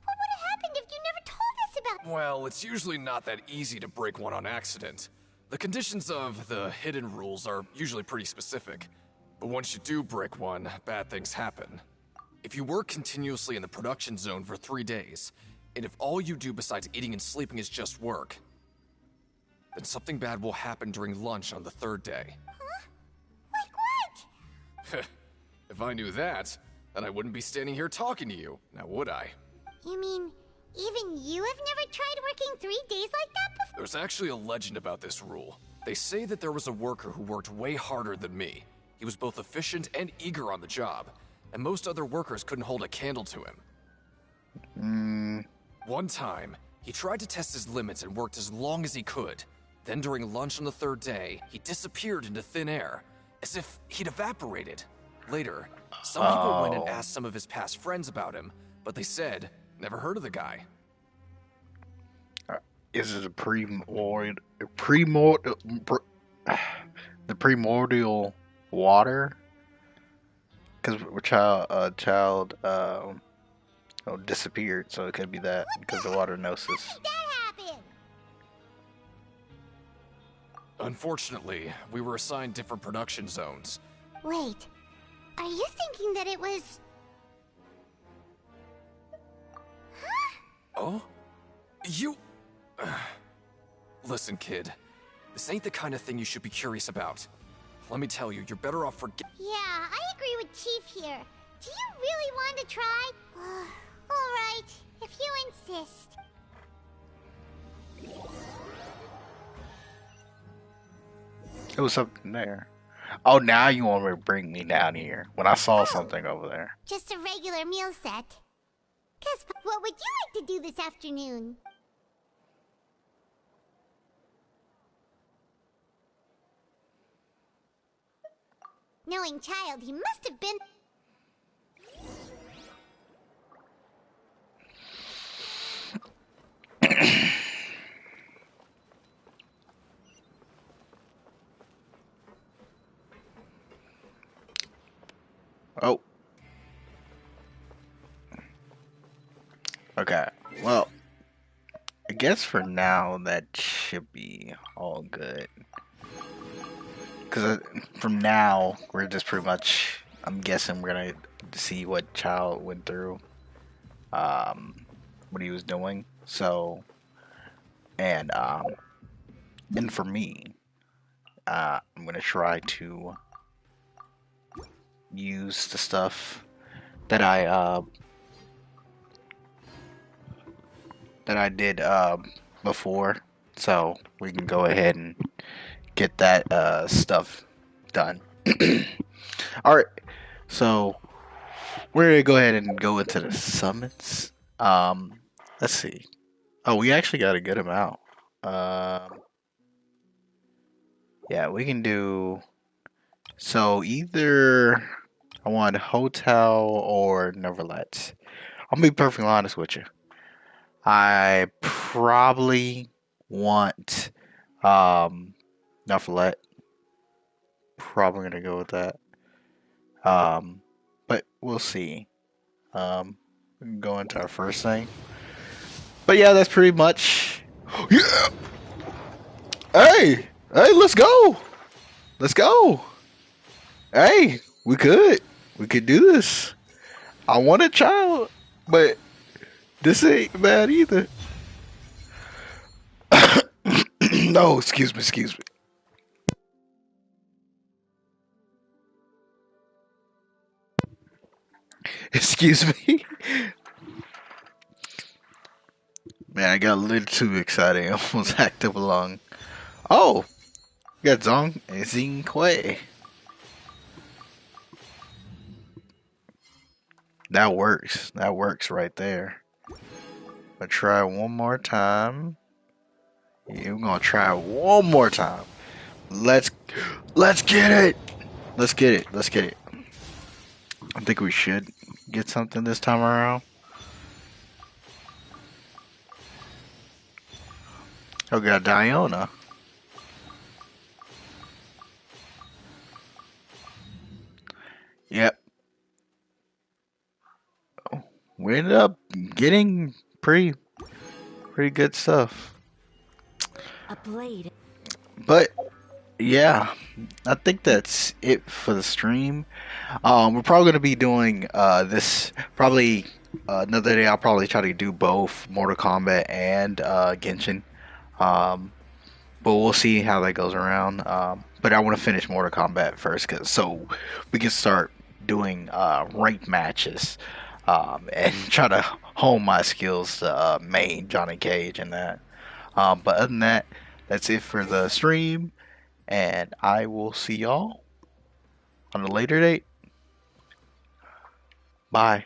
What would have happened if you never told us about... Well, it's usually not that easy to break one on accident. The conditions of the hidden rules are usually pretty specific. But once you do break one, bad things happen. If you work continuously in the production zone for 3 days, and if all you do besides eating and sleeping is just work, then something bad will happen during lunch on the 3rd day. Huh? Like what? If I knew that, then I wouldn't be standing here talking to you, now would I? You mean, even you have never tried working 3 days like that before? There's actually a legend about this rule. They say that there was a worker who worked way harder than me. He was both efficient and eager on the job, and most other workers couldn't hold a candle to him. One time, he tried to test his limits and worked as long as he could. Then during lunch on the 3rd day, he disappeared into thin air, as if he'd evaporated. Later, some people went and asked some of his past friends about him, but they said, never heard of the guy. Is it the primordial water? Because child disappeared, so it could be that because of water gnosis. How did that happen? Unfortunately, we were assigned different production zones. Wait, are you thinking that it was... Huh? Oh? You... Listen, kid. This ain't the kind of thing you should be curious about. Let me tell you, you're better off Yeah, I agree with Chief here. Do you really want to try? Alright, if you insist. There was something there. Oh, now you want to bring me down here when I saw something over there. Just a regular meal set. Guess what would you like to do this afternoon? Knowing child, he must have been... Oh, okay. Well, I guess for now that should be all good. Because from now, we're just pretty much, I'm guessing we're gonna see what Child went through, um, what he was doing. So, and and for me, I'm gonna try to use the stuff that I did before, so we can go ahead and get that stuff done. All right, so we're gonna go ahead and go into the summons. Um, let's see. Oh, we actually got a good amount. Um, yeah, we can do so either I want hotel or Neverlet. I'll be perfectly honest with you. I probably want Neverlet. Probably gonna go with that. Um, but we'll see. We can go into our first thing. But yeah, that's pretty much. Yeah. Hey, hey, let's go. Let's go. Hey, we could do this. I want a child, but this ain't bad either. No, excuse me. Excuse me. Man, I got a little too excited. I almost acted along. Oh, we got Zong and Xing Kuei. That works. That works right there. But try one more time. Yeah, we're gonna try one more time. Let's let's get it. Let's get it. Let's get it. I think we should get something this time around. Oh, we got Diona. Yep. We ended up getting pretty good stuff. A blade. But yeah, I think that's it for the stream. We're probably gonna be doing this probably another day. I'll probably try to do both Mortal Kombat and Genshin. Um, but we'll see how that goes around. But I want to finish Mortal Kombat first, so we can start doing ranked matches and try to hone my skills to main Johnny Cage and that. But other than that, that's it for the stream, and I will see y'all on a later date. Bye.